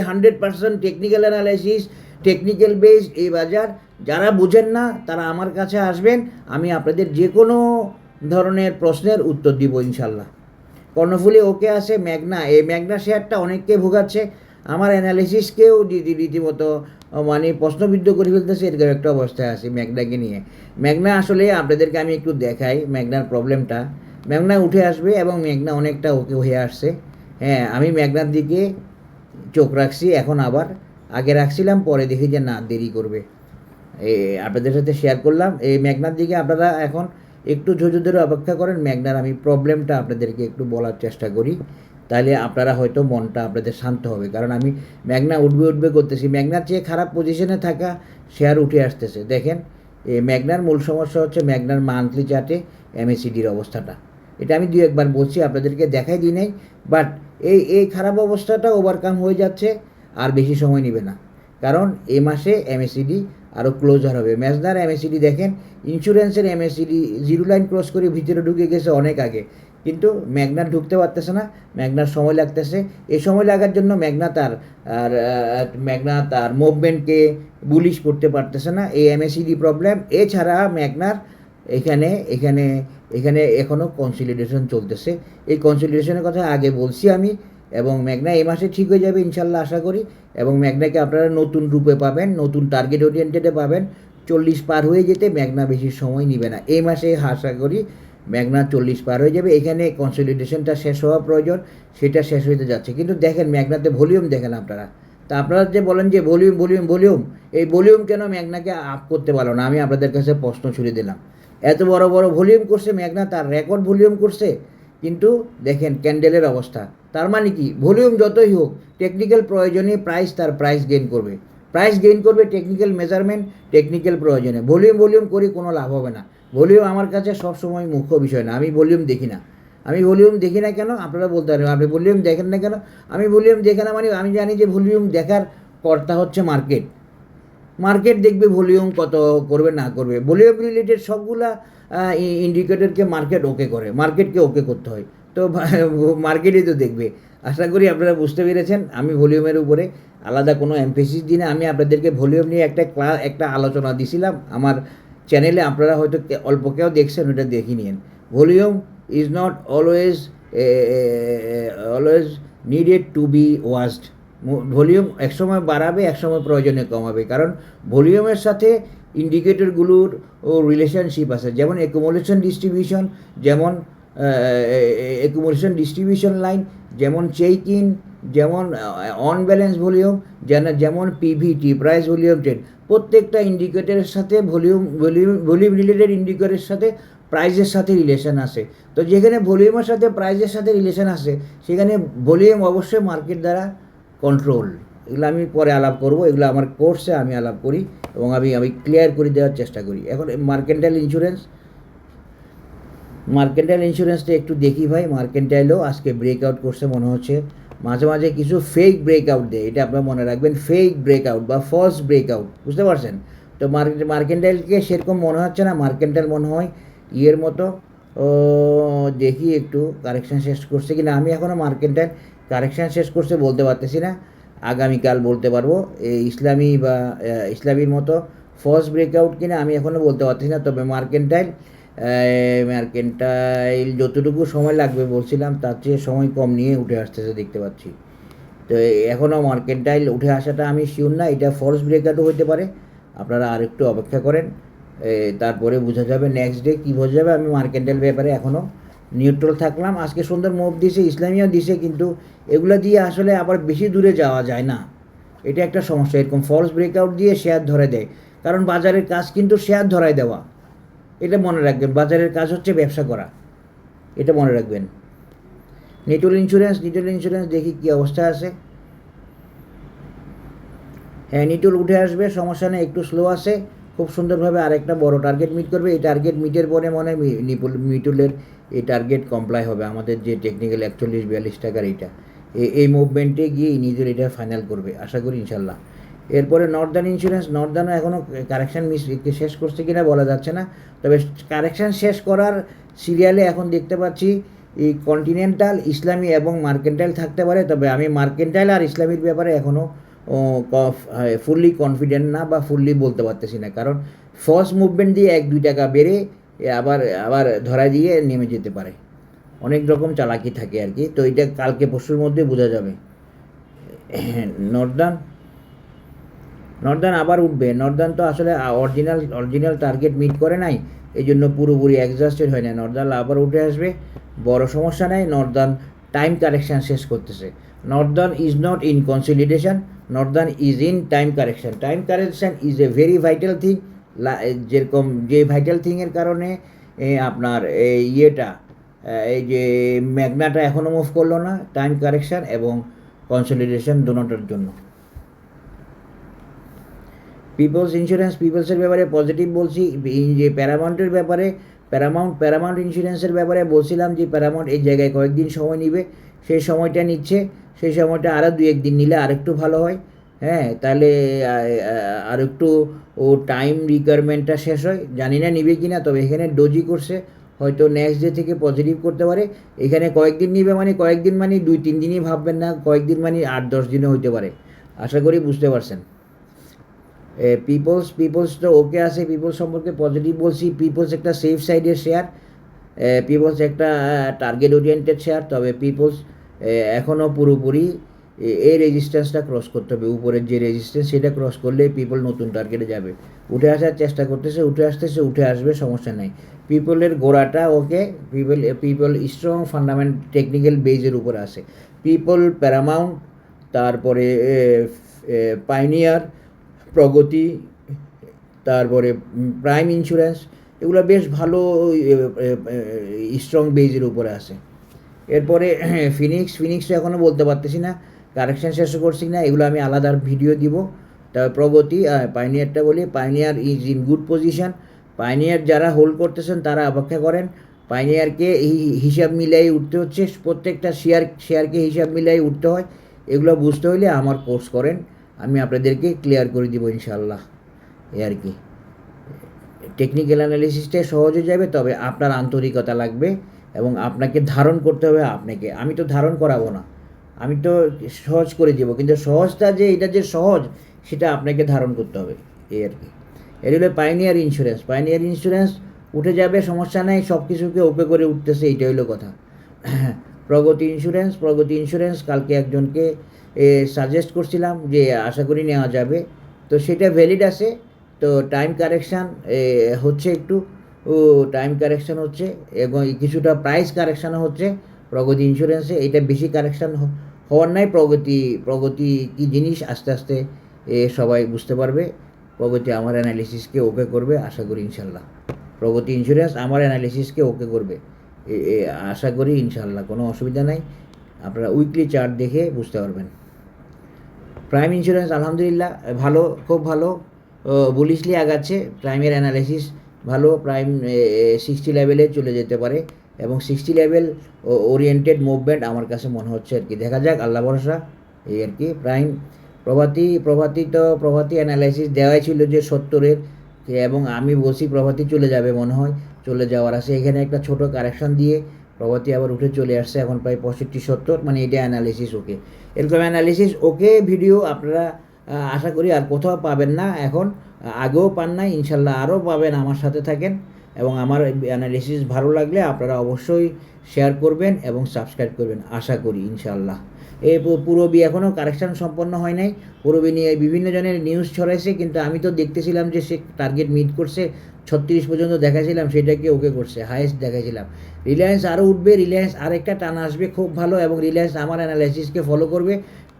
A: 100% technical analysis, technical base এই বাজার। যারা বুঝেন না তারা আমার কাছে আসবেন, আমি আপনাদের যে কোনো ধরনের প্রশ্নের উত্তর দিব ইনশাল্লাহ। কর্ণফুলি ওকে আছে। ম্যাগনা, এই ম্যাগনা শেয়ারটা অনেককে ভোগাচ্ছে, আমার অ্যানালিসিসকেও রীতিমতো মানে প্রশ্নবিদ্ধ করে ফেলতেছে, এরকম একটা অবস্থায় আছে ম্যাগনাকে নিয়ে। ম্যাগনা আসলে আপনাদেরকে আমি একটু দেখাই ম্যাগনার প্রবলেমটা। ম্যাগনা উঠে আসবে এবং ম্যাগনা অনেকটা ওকে হয়ে আসছে। হ্যাঁ, আমি ম্যাগনার দিকে চোখ রাখছি এখন, আবার আগে রাখছিলাম, পরে দেখি যে না, দেরি করবে। আপনাদের সাথে শেয়ার করলাম এই ম্যাগনার দিকে। আপনারা এখন একটু ধৈর্য ধরে অপেক্ষা করেন, ম্যাগনার আমি প্রবলেমটা আপনাদেরকে একটু বলার চেষ্টা করি, তাহলে আপনারা হয়তো মনটা আপনাদের শান্ত হবে। কারণ আমি ম্যাগনা উঠবে করতেছি, ম্যাগনার চেয়ে খারাপ পজিশনে থাকা শেয়ার উঠে আসতেছে। দেখেন, এই ম্যাগনার মূল সমস্যা হচ্ছে ম্যাগনার মান্থলি চার্টে এমএসিডির অবস্থাটা। এটা আমি 2-1 বলছি, আপনাদেরকে দেখাই দিই নাই, বাট এই খারাপ অবস্থাটা ওভারকাম হয়ে যাচ্ছে, আর বেশি সময় নেবে না। কারণ এই মাসে এমএসিডি আরও ক্লোজার হবে। ম্যাগনার এমএসিডি দেখেন, ইন্স্যুরেন্সের এমএসিডি 0 লাইন ক্রস করে ভিতরে ঢুকে গেছে অনেক আগে, কিন্তু ম্যাগনার ঢুকতে পারতেছে না, ম্যাগনার সময় লাগতেছে। এই সময় লাগার জন্য ম্যাগনা তার মুভমেন্টকে বুলিশ করতে পারতেছে না, এই এমএসিডি প্রবলেম। এছাড়া ম্যাগনার এখানে এখনও কনসলিডেশন চলতেছে। এই কনসলিডেশনের কথা আগে বলছি আমি, এবং ম্যাগনা এই মাসে ঠিক হয়ে যাবে ইনশাল্লাহ আশা করি। এবং ম্যাগনাকে আপনারা নতুন রূপে পাবেন, নতুন টার্গেট ওরিয়েন্টেডে পাবেন। 40 পার হয়ে যেতে ম্যাগনা বেশি সময় নেবে না, এই মাসে আশা করি ম্যাগনা 40 পার হয়ে যাবে। এখানে কনসলিডেশনটা শেষ হওয়া প্রয়োজন, সেটা শেষ হতে যাচ্ছে। কিন্তু দেখেন ম্যাগনাতে ভলিউম দেখেন আপনারা, তা আপনারা যে বলেন যে ভলিউম, এই ভলিউম কেন ম্যাগনাকে আপ করতে পারলো না? আমি আপনাদের কাছে প্রশ্ন ছুড়ে দিলাম। এত বড় ভলিউম করছে ম্যাগনা, তার রেকর্ড ভলিউম করছে, কিন্তু দেখেন ক্যান্ডেলের অবস্থা। তার মানে কি, ভলিউম যতই হোক, টেকনিক্যাল প্রয়োজনে প্রাইস গেইন করবে, টেকনিক্যাল মেজারমেন্ট, টেকনিক্যাল প্রয়োজনে। ভলিউম করে কোনো লাভ হবে না। ভলিউম আমার কাছে সবসময় মুখ্য বিষয় না, আমি ভলিউম দেখি না। কেন আপনারা বলতে পারেন, আপনি ভলিউম দেখেন না কেন? আমি ভলিউম দেখে না, মানে আমি জানি যে ভলিউম দেখার কর্তা হচ্ছে মার্কেট দেখবে ভলিউম কত করবে না করবে। ভলিউম রিলেটেড সবগুলা ইন্ডিকেটরকে মার্কেটকে ওকে করতে হয়, তো মার্কেটই তো দেখবে। আশা করি আপনারা বুঝতে পেরেছেন। আমি ভলিউমের উপরে আলাদা কোনো এমফেসিস দিই না। আমি আপনাদেরকে ভলিউম নিয়ে একটা আলোচনা দিছিলাম আমার চ্যানেলে, আপনারা হয়তো অল্প কেউ দেখছেন, ওটা দেখে নিন। Volume is not always needed to be watched. Volume একসময় বাড়াবে, একসময় প্রয়োজনে কমাবে, কারণ ভলিউমের সাথে ইন্ডিকেটরগুলোর রিলেশনশিপ আছে। যেমন অ্যাকুমুলেশন ডিস্ট্রিবিউশন লাইন, যেমন চেক ইন, যেমন অন ব্যালেন্স ভলিউম, যেমন পিভিটি, প্রাইস ভলিউম ট্রেন্ড। প্রত্যেকটা ইন্ডিকেটরের সাথে ভলিউম রিলেটেড ইন্ডিকেটরের সাথে প্রাইজের সাথে রিলেশন আছে। তো যেখানে ভলিউমের সাথে প্রাইজের সাথে রিলেশন আছে, সেখানে ভলিউম অবশ্যই মার্কেট দ্বারা কন্ট্রোল। এগুলো আমি পরে আলাপ করব, এগুলো আমার কোর্সে আমি আলাপ করি এবং আমি ক্লিয়ার করে দেওয়ার চেষ্টা করি। এখন মার্কেন্টাইল ইন্স্যুরেন্সটা একটু দেখি ভাই। মার্কেন্টাইলও আজকে ব্রেকআউট করছে মনে হচ্ছে, মাঝে কিছু ফেক ব্রেকআউট দেয়, এটা আপনারা মনে রাখবেন, ফেক ব্রেকআউট বা ফলস ব্রেকআউট, বুঝতে পারছেন? তো মার্কেন্টাইলকে সেরকম মনে হচ্ছে না, মার্কেন্টাইল মনে হয় ইয়ের মতো। দেখি একটু কারেকশান শেষ করছে কিনা। আমি এখনও মার্কেন্টাইল কারেকশান শেষ করছে বলতে পারতেছি না, আগামীকাল বলতে পারবো। ইসলামীর মতো ফলস ব্রেকআউট কিনা আমি এখনও বলতে পারতেছি না। তবে মার্কেন্টাইল যতটুকু সময় লাগবে বলছিলাম, তার চেয়ে সময় কম নিয়ে উঠে আসতেছে দেখতে পাচ্ছি। তো এখনও মার্কেন্টাইল উঠে আসাটা আমি শিওর না, এটা ফলস ব্রেকআউটও হতে পারে। আপনারা আর একটু অপেক্ষা করেন, তারপরে বোঝা যাবে, নেক্সট ডে কী বোঝা যাবে। আমি মার্কেন্টাইল ব্যাপারে এখনও নিউট্রাল থাকলাম। আজকে সুন্দর মুভ দিছে, ইসলামিয়াও দিছে, কিন্তু এগুলো দিয়ে আসলে আবার বেশি দূরে যাওয়া যায় না, এটা একটা সমস্যা। এরকম ফলস ব্রেকআউট দিয়ে শেয়ার ধরে দেয়, কারণ বাজারের কাজ কিন্তু শেয়ার ধরায় দেওয়া, এটা মনে রাখবেন। বাজারের কাজ হচ্ছে ব্যবসা করা, এটা মনে রাখবেন। নিটল ইন্স্যুরেন্স দেখি কী অবস্থা আছে। হ্যাঁ, নিটল উঠে আসবে, সমস্যা নেই, একটু স্লো আছে, খুব সুন্দরভাবে আরেকটা বড় টার্গেট মিট করবে। এই টার্গেট মিটের পরে মনে হয় মিটুলের এই টার্গেট কমপ্লাই হবে, আমাদের যে টেকনিক্যাল 41-42 টাকার এইটা, এই মুভমেন্টে গিয়ে নিজের এটা ফাইনাল করবে আশা করি ইনশাল্লাহ। এরপরে নর্দার্ন ইন্স্যুরেন্স, নর্দার্নও এখনও কারেকশান শেষ করছে কিনা বলা যাচ্ছে না, তবে কারেকশান শেষ করার সিরিয়ালে এখন দেখতে পাচ্ছি এই কন্টিনেন্টাল, ইসলামী এবং মার্কেন্টাইল থাকতে পারে। তবে আমি মার্কেন্টাইল আর ইসলামীর ব্যাপারে এখনও ফুললি কনফিডেন্ট না বা ফুললি বলতে পারতেছি না, কারণ ফার্স্ট মুভমেন্ট দিয়ে 1-2 টাকা বেড়ে আবার ধরা দিয়ে নেমে যেতে পারে, অনেক রকম চালাকি থাকে আর কি। তো এটা কালকে পরশুর মধ্যে বোঝা যাবে। নর্দার্ন আবার উঠবে। নর্দার্ন তো আসলে অরিজিনাল টার্গেট মিট করে নাই, এই জন্য পুরোপুরি এক্সস্টেড হয় না। নর্দার্ন আবার উঠে আসবে, বড় সমস্যা নেই। নর্দার্ন টাইম কারেকশান শেষ করতেছে। Northern is not in consolidation, Northern is in time correction. Time correction is a very vital thing, যেরকম যে ভাইটাল থিংয়ের কারণে আপনার এই যে ম্যাগনাটা এখনও মুভ করলো না, টাইম কারেকশান এবং কনসলিডেশন দুটোটার জন্য। পিপলস ইন্স্যুরেন্স, পিপলসের ব্যাপারে পজিটিভ বলছি। যে প্যারামাউন্টের ব্যাপারে, প্যারামাউন্ট ইন্স্যুরেন্সের ব্যাপারে বলছিলাম যে প্যারামাউন্ট এই জায়গায় কয়েকদিন সময় নিবে, সেই সময়টা নিচ্ছে। সেই সময়টা আরও 2-1 দিন নিলে আরেকটু ভালো হয়। হ্যাঁ, তাহলে আর একটু টাইম রিকোয়ারমেন্টটা শেষ হয়। জানি না নিবে কি না, তবে এখানে ডোজি করছে, হয়তো নেক্সট ডে থেকে পজিটিভ করতে পারে। এখানে কয়েকদিন নিবে মানে কয়েকদিন মানে 2-3 দিনই ভাববেন না, কয়েকদিন মানে 8-10 দিনও হইতে পারে। আশা করি বুঝতে পারছেন। পিপলস তো ওকে আছে, পিপলস সম্পর্কে পজিটিভ বলছি। পিপলস একটা সেফ সাইডের শেয়ার, পিপলস একটা টার্গেট ওরিয়েন্টেড শেয়ার। তবে পিপলস এখনও পুরোপুরি এই রেজিস্ট্যান্সটা ক্রস করতে হবে, উপরের যে রেজিস্ট্যান্স সেটা ক্রস করলে পিপল নতুন টার্গেটে যাবে। উঠে আসার চেষ্টা করতেছে, উঠে আসবে, সমস্যা নাই। পিপলের গোড়াটা ওকে, পিপল স্ট্রং ফান্ডামেন্ট টেকনিক্যাল বেজের উপর আছে। পিপল, প্যারামাউন্ট, তারপরে পাইনিয়ার, প্রগতি, তারপরে প্রাইম ইন্স্যুরেন্স, এগুলো বেশ ভালো স্ট্রং বেজের উপরে আছে। এরপরে ফিনিক্স এখনও বলতে পারতেছি না কারেকশান শেষ করছি না, এগুলো আমি আলাদা ভিডিও দিব। তারপর প্রগতি, পাইনিয়ারটা বলি, pioneer is in good position. Pioneer যারা হোল্ড করতেছেন তারা অপেক্ষা করেন। পাইনিয়ারকে হিসাব মিলাই উঠতে হচ্ছে, প্রত্যেকটা শেয়ারকে হিসাব মিলাই উঠতে হয়। এগুলো বুঝতে হলে আমার কোর্স করেন, আমি আপনাদেরকে ক্লিয়ার করে দিব ইনশাআল্লাহ। এই আর কি, টেকনিক্যাল অ্যানালিসিসটা সহজ হয়ে যাবে, তবে আপনার আন্তরিকতা লাগবে এবং আপনাকে ধারণ করতে হবে। আমি তো ধারণ করাবো না, আমি তো সহজ করে দেবো, কিন্তু সহজটা যে এটা যে সহজ সেটা আপনাকে ধারণ করতে হবে। এই আর কি। এর হলো পাইনিয়ার ইন্স্যুরেন্স উঠে যাবে, সমস্যা নেই, সব কিছুকে ওপে করে উঠতেছে, এইটা হলো কথা। প্রগতি ইন্স্যুরেন্স কালকে একজনকে সাজেস্ট করছিলাম যে আশা করি নেওয়া যাবে, তো সেটা ভ্যালিড আছে। তো টাইম কারেকশান হচ্ছে, একটু টাইম কারেকশান হচ্ছে এবং কিছুটা প্রাইস কারেকশানও হচ্ছে প্রগতি ইন্স্যুরেন্সে। এটা বেশি কারেকশান হওয়ার নাই। প্রগতি কী জিনিস আস্তে আস্তে সবাই বুঝতে পারবে। প্রগতি আমার অ্যানালিসিসকে ওকে করবে আশা করি ইনশাল্লাহ। প্রগতি ইন্স্যুরেন্স আমার অ্যানালিসিসকে ওকে করবে আশা করি ইনশাল্লাহ, কোনো অসুবিধা নাই। আপনারা উইকলি চার্ট দেখে বুঝতে পারবেন। প্রাইম ইন্স্যুরেন্স আলহামদুলিল্লাহ ভালো, খুব ভালো, বুলিশলি আগাচ্ছে। প্রাইমের অ্যানালিসিস ভালো, প্রাইম 60 লেভেলে চলে যেতে পারে এবং 60 লেভেল ওরিয়েন্টেড মুভমেন্ট আমার কাছে মনে হচ্ছে আর কি। দেখা যাক, আল্লাহ ভরসা, এই আর কি। প্রাইম প্রভাতী অ্যানালাইসিস দেওয়াই ছিল যে 70-এর, এবং আমি বলছি প্রভাতী চলে যাবে, মনে হয় চলে যাওয়ার আছে। এখানে একটা ছোট কারেকশন দিয়ে প্রভাতী আবার উঠে চলে আসছে, এখন প্রায় 65-70, মানে এটা অ্যানালিসিস ওকে। এরকম অ্যানালিসিস ওকে ভিডিও আপনারা আশা করি আর কোথাও পাবেন না, এখন আগেও পান নাই, ইনশাল্লাহ আরও পাবেন। আমার সাথে থাকেন এবং আমার অ্যানালিসিস ভালো লাগলে আপনারা অবশ্যই শেয়ার করবেন এবং সাবস্ক্রাইব করবেন আশা করি ইনশাল্লাহ। এই পূরবী এখনও কারেকশান সম্পন্ন হয় নাই। পূরবী নিয়ে বিভিন্ন জনের নিউজ ছড়াইছে, কিন্তু আমি তো দেখতেছিলাম যে সে টার্গেট মিট করছে, 36 পর্যন্ত দেখাছিলাম, সেটাকে ওকে করছে, হাইয়েস্ট দেখাছিলাম। রিলায়েন্স আরও উঠবে, রিলায়েন্স আরেকটা টানা আসবে খুব ভালো, এবং রিলায়েন্স আমার অ্যানালাইসিসকে ফলো করবে,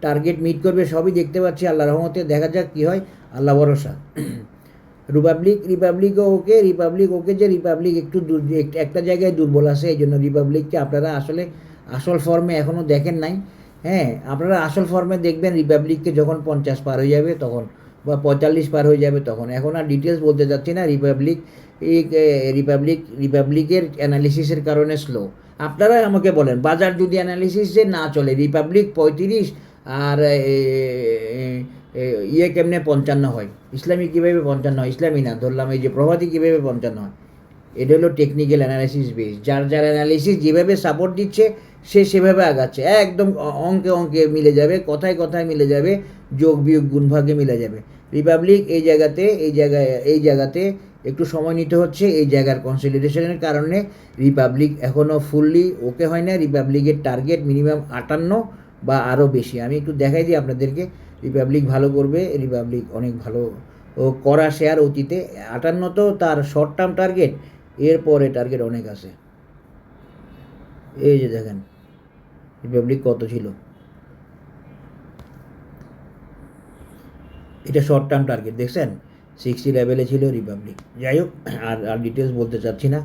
A: টার্গেট মিট করবে, সবই দেখতে পাচ্ছি আল্লাহর রহমতে। দেখা যাক কী হয়, আল্লাহ ভরসা। রিপাবলিকও ওকে, যে রিপাবলিক একটু একটা জায়গায় দুর্বল আছে, এই জন্য রিপাবলিককে আপনারা আসলে আসল ফর্মে এখনও দেখেন নাই। হ্যাঁ, আপনারা আসল ফর্মে দেখবেন রিপাবলিককে, যখন 50 পার হয়ে যাবে তখন বা 45 পার হয়ে যাবে তখন। এখন আর ডিটেলস বলতে যাচ্ছি না। রিপাবলিকের অ্যানালিসিসের কারণে স্লো। আপনারা আমাকে বলেন, বাজার যদি অ্যানালিসিসে না চলে, রিপাবলিক 35 আর ইয়ে কেমনে 55 হয়, ইসলামী কীভাবে 55 হয়, ইসলামী না ধরলাম, এই যে প্রভাতী কীভাবে 55 হয়, এটা হলো টেকনিক্যাল অ্যানালিসিস বেস। যার অ্যানালিসিস যেভাবে সাপোর্ট দিচ্ছে সে সেভাবে আগাচ্ছে, একদম অঙ্কে অঙ্কে মিলে যাবে, কথায় কথায় মিলে যাবে, যোগ বিয়োগ গুণভাগে মিলে যাবে। রিপাবলিক এই জায়গাতে একটু সময় নিতে হচ্ছে, এই জায়গার কনসলিডেশনের কারণে রিপাবলিক এখনও ফুললি ওকে হয় না। রিপাবলিকের টার্গেট মিনিমাম 58 বা আরও বেশি। আমি একটু দেখাই দিই আপনাদেরকে, রিপাবলিক ভালো করবে, রিপাবলিক অনেক ভালো করা শেয়ার অতীতে। 58 তো তার শর্ট টার্ম টার্গেট, এরপরে টার্গেট অনেক আছে। এই যে দেখেন রিপাবলিক কত ছিল, এটা শর্ট টার্ম টার্গেট দেখছেন, 60 লেভেলে ছিল রিপাবলিক। যাই হোক, আর ডিটেলস বলতে চাচ্ছি না।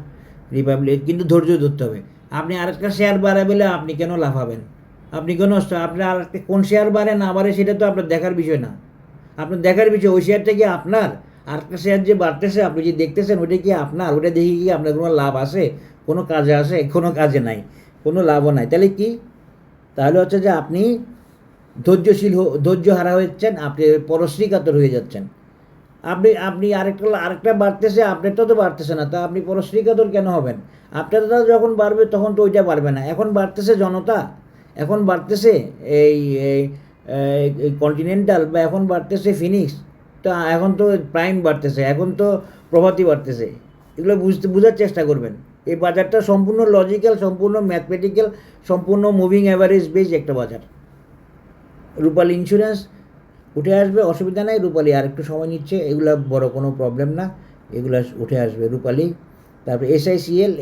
A: রিপাবলিক কিন্তু ধৈর্য ধরতে হবে। আপনি আরেকটা শেয়ার বাড়াবেলে আপনি কেন লাফাবেন? আপনি কোনো আপনার আরেকটা কোন শেয়ার বাড়ে না বাড়ে সেটা তো আপনার দেখার বিষয় না। আপনার দেখার বিষয় ওই শেয়ারটা কি আপনার, আরেকটা শেয়ার যে বাড়তেছে আপনি যে দেখতেছেন ওইটা কি আপনার, ওটা দেখে কি আপনার কোনো লাভ আছে? কোনো কাজে আসে? কোনো কাজে নাই, কোনো লাভও নাই। তাহলে কি? তাহলে হচ্ছে যে আপনি ধৈর্য হারা হচ্ছেন, আপনি পরশ্রী কাতর হয়ে যাচ্ছেন। আপনি আরেকটা বাড়তেছে, আপনারটা তো বাড়তেছে না, তা আপনি পরশ্রী কাতর কেন হবেন? আপনারটা যখন বাড়বে তখন তো ওইটা বাড়বে না। এখন বাড়তেছে জনতা, এখন বাড়তেছে এই কন্টিনেন্টাল, বা এখন বাড়তেছে ফিনিক্স, তো এখন তো প্রাইম বাড়তেছে, এখন তো প্রভাতী বাড়তেছে। এগুলো বোঝার চেষ্টা করবেন। এই বাজারটা সম্পূর্ণ লজিক্যাল, সম্পূর্ণ ম্যাথমেটিক্যাল, সম্পূর্ণ মুভিং অ্যাভারেজ বেস একটা বাজার। রূপালী ইন্স্যুরেন্স উঠে আসবে, অসুবিধা নাই। রূপালী আর একটু সময় নিচ্ছে, এগুলো বড় কোনো প্রবলেম না, এগুলো উঠে আসবে রূপালী। তারপরে SICL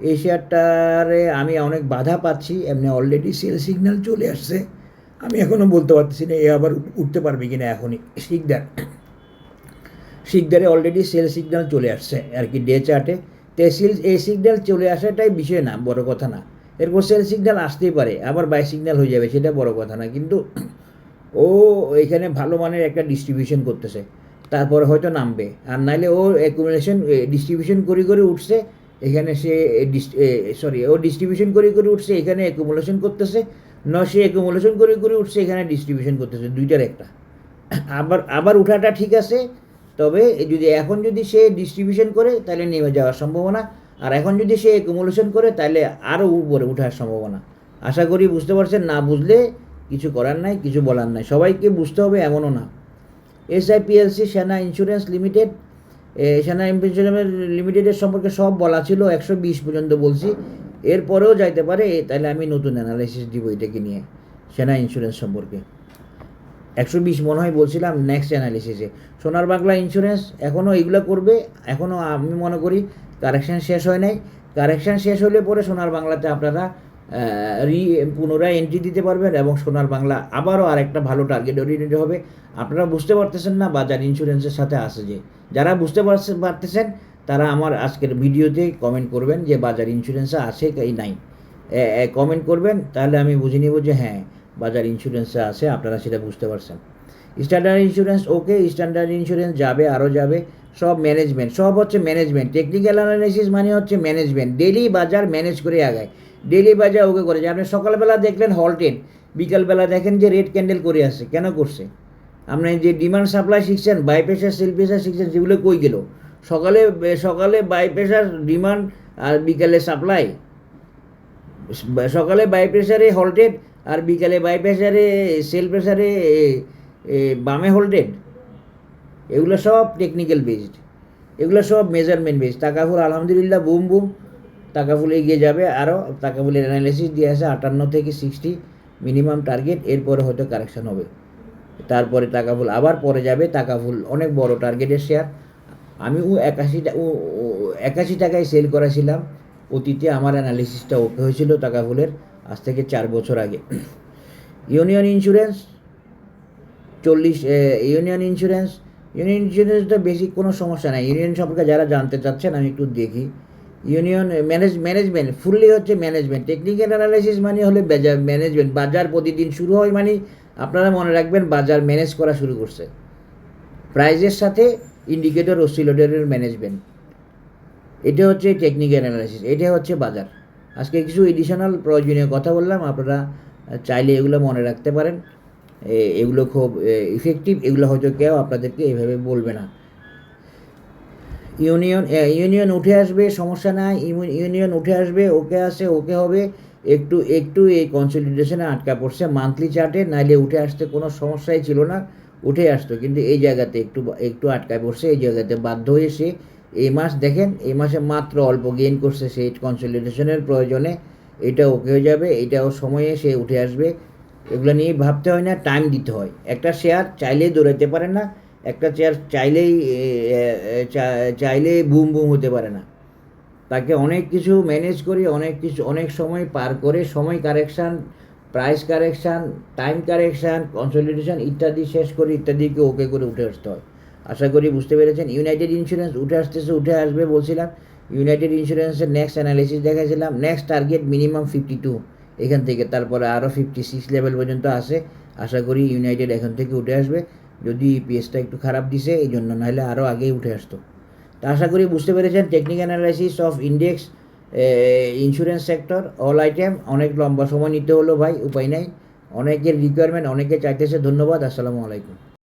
A: এই শেয়ারটারে আমি অনেক বাধা পাচ্ছি, এমনি অলরেডি সেল সিগন্যাল চলে আসছে। আমি এখনও বলতে পারতেছি না এ আবার উঠতে পারবে কি না। এখনই শিকদারে অলরেডি সেল সিগন্যাল চলে আসছে আর কি ডে চার্টে। তো এই সিগন্যাল চলে আসাটাই বিষয় না, বড় কথা না। এরপর সেল সিগন্যাল আসতেই পারে, আবার বাই সিগন্যাল হয়ে যাবে, সেটা বড় কথা না। কিন্তু ও এখানে ভালো মানের একটা ডিস্ট্রিবিউশন করতেছে, তারপরে হয়তো নামবে। আর নাইলে ও অ্যাকুমুলেশন ডিস্ট্রিবিউশন করে উঠছে, এখানে সে ও ডিস্ট্রিবিউশন করে উঠছে, এখানে অ্যাকুমুলেশন করতেছে, সে অ্যাকুমুলেশন করে উঠছে, এখানে ডিস্ট্রিবিউশন করতেছে, দুইটার একটা। আবার উঠাটা ঠিক আছে, তবে এখন যদি সে ডিস্ট্রিবিউশন করে তাহলে নেমে যাওয়ার সম্ভাবনা, আর এখন যদি সে অ্যাকুমুলেশন করে তাহলে আরও উপরে ওঠার সম্ভাবনা। আশা করি বুঝতে পারছেন। না বুঝলে কিছু করার নাই, কিছু বলার নাই, সবাইকে বুঝতে হবে এমনও না। SIPLC সেনা ইন্স্যুরেন্স লিমিটেড, সেনা ইন্স্যুরেন্স লিমিটেডের সম্পর্কে সব বলা ছিল, 120 পর্যন্ত বলছি, এরপরেও যাইতে পারে। তাহলে আমি নতুন অ্যানালাইসিস দিব এটাকে নিয়ে, সেনা ইন্স্যুরেন্স সম্পর্কে। 120 মনে হয় বলছিলাম নেক্সট অ্যানালিসিসে। সোনার বাংলা ইন্স্যুরেন্স এখনও এগুলো করবে, এখনও আমি মনে করি কারেকশান শেষ হয় নাই। কারেকশান শেষ হলে পরে সোনার বাংলাতে আপনারা পুনরায় এন্ট্রি দিতে পারবেন, এবং সোনার বাংলা আবারও আরেকটা ভালো টার্গেট ওরিয়েন্টেড হবে। আপনারা বুঝতে পারতেছেন না বাজার ইন্স্যুরেন্সের সাথে আসে যে, যারা বুঝতে পারতেছেন তারা আমার আজকের ভিডিওতে কমেন্ট করবেন যে বাজার ইন্স্যুরেন্সে আছে কি নাই, কমেন্ট করবেন, তাহলে আমি বুঝে নিব যে হ্যাঁ বাজার ইন্স্যুরেন্সে আছে, আপনারা সেটা বুঝতে পারছেন। স্ট্যান্ডার্ড ইন্স্যুরেন্স ওকে, স্ট্যান্ডার্ড ইন্স্যুরেন্স যাবে, আরও যাবে। সব ম্যানেজমেন্ট, সব হচ্ছে ম্যানেজমেন্ট। টেকনিক্যাল অ্যানালাইসিস মানে হচ্ছে ম্যানেজমেন্ট, ডেলি বাজার ম্যানেজ করে আগায়, ডেলি বাজার ওকে করে যায়। আপনি সকালবেলা দেখলেন হলটেড, বিকালবেলা দেখেন যে রেড ক্যান্ডেল করে আসছে, কেন করছে? আপনি যে ডিমান্ড সাপ্লাই শিখছেন, বাই প্রেশার সেল প্রেশার শিখছেন, যেগুলো কই গেল? সকালে বাই প্রেশার ডিমান্ড, আর বিকালে সাপ্লাই। সকালে বাই প্রেশারে হলটেড, আর বিকালে বাই প্রেশারে সেল প্রেশারে বামে হোল্ডেড। এগুলো সব টেকনিক্যাল বেসড, এগুলো সব মেজারমেন্ট বেসড। টাকাফুল আলহামদুলিল্লাহ বুম টাকাফুল এগিয়ে যাবে আরও। টাকাফুলের অ্যানালিসিস দিয়ে আছে 58 থেকে 60 মিনিমাম টার্গেট, এরপরে হয়তো কারেকশান হবে, তারপরে টাকাফুল আবার পরে যাবে। টাকাফুল অনেক বড় টার্গেটের শেয়ার। আমি 81 টাকায় সেল করেছিলাম অতীতে, আমার অ্যানালিসিসটা ওকে হয়েছিল টাকাফুলের, আজ থেকে 4 বছর আগে। ইউনিয়ন ইন্স্যুরেন্স ইউনিয়ন ইন্স্যুরেন্সটা বেশি কোনো সমস্যা নাই। ইউনিয়ন সম্পর্কে যারা জানতে চাচ্ছেন আমি একটু দেখি। ইউনিয়ন ম্যানেজমেন্ট ফুললি হচ্ছে ম্যানেজমেন্ট। টেকনিক্যাল অ্যানালাইসিস মানে হলে ম্যানেজমেন্ট। বাজার প্রতিদিন শুরু হয় মানে আপনারা মনে রাখবেন বাজার ম্যানেজ করা শুরু করছে, প্রাইজের সাথে ইন্ডিকেটর অসিলেটরের ম্যানেজমেন্ট, এটা হচ্ছে টেকনিক্যাল অ্যানালাইসিস, এটা হচ্ছে বাজার। আজকে কিছু এডিশনাল প্রয়োজনীয় কথা বললাম, আপনারা চাইলে এগুলো মনে রাখতে পারেন। এগুলো খুব ইফেক্টিভ, এগুলো হয়তো কেউ আপনাদেরকে এইভাবে বলবে না। ইউনিয়ন উঠে আসবে, সমস্যা নাই, ইউনিয়ন উঠে আসবে, ওকে আছে, ওকে হবে। একটু এই কনসলিডেশনে আটকা পড়ছে মান্থলি চার্টে, নাইলে উঠে আসতে কোনো সমস্যাই ছিল না, উঠে আসতো, কিন্তু এই জায়গাতে একটু আটকা পড়ছে, এই জায়গাতে বাধ্য হয়ে সে এই মাস দেখেন, এই মাসে মাত্র অল্প গেইন করছে, সেই কনসলিডেশনের প্রয়োজনে এটা ওকে হয়ে যাবে, এটাও সময়ে সে উঠে আসবে। এগুলো নিয়ে ভাবতে হয় না, টাইম দিতে হয়। একটা শেয়ার চাইলেই দৌড়াতে পারে না, একটা চেয়ার চাইলেই বুম হতে পারে না। তাকে অনেক কিছু ম্যানেজ করে, অনেক সময় পার করে, সময় correction, price correction, time correction, consolidation ইত্যাদি শেষ করে ইত্যাদিকে ওকে করে উঠে আসতে হয়। আশা করি বুঝতে পেরেছেন। ইউনাইটেড ইন্স্যুরেন্স উঠে আসবে বলছিলাম। ইউনাইটেড ইন্স্যুরেন্সের নেক্সট অ্যানালিসিস দেখাছিলাম, নেক্সট টার্গেট মিনিমাম 52, এখান থেকে তারপরে আরও 56 লেভেল পর্যন্ত আসে। আশা করি ইউনাইটেড এখান থেকে উঠে আসবে, যদি ইপিএসটা একটু খারাপ দিছে এই জন্য, নাহলে আরও আগেই উঠে আসতো। তা আশা করি বুঝতে পেরেছেন technical analysis of index insurance sector all item. অনেক লম্বা সময় নিতে হলো ভাই, উপায় নাই, অনেকের রিকোয়ারমেন্ট, অনেকে চাইতেছে। ধন্যবাদ, আসসালামু আলাইকুম।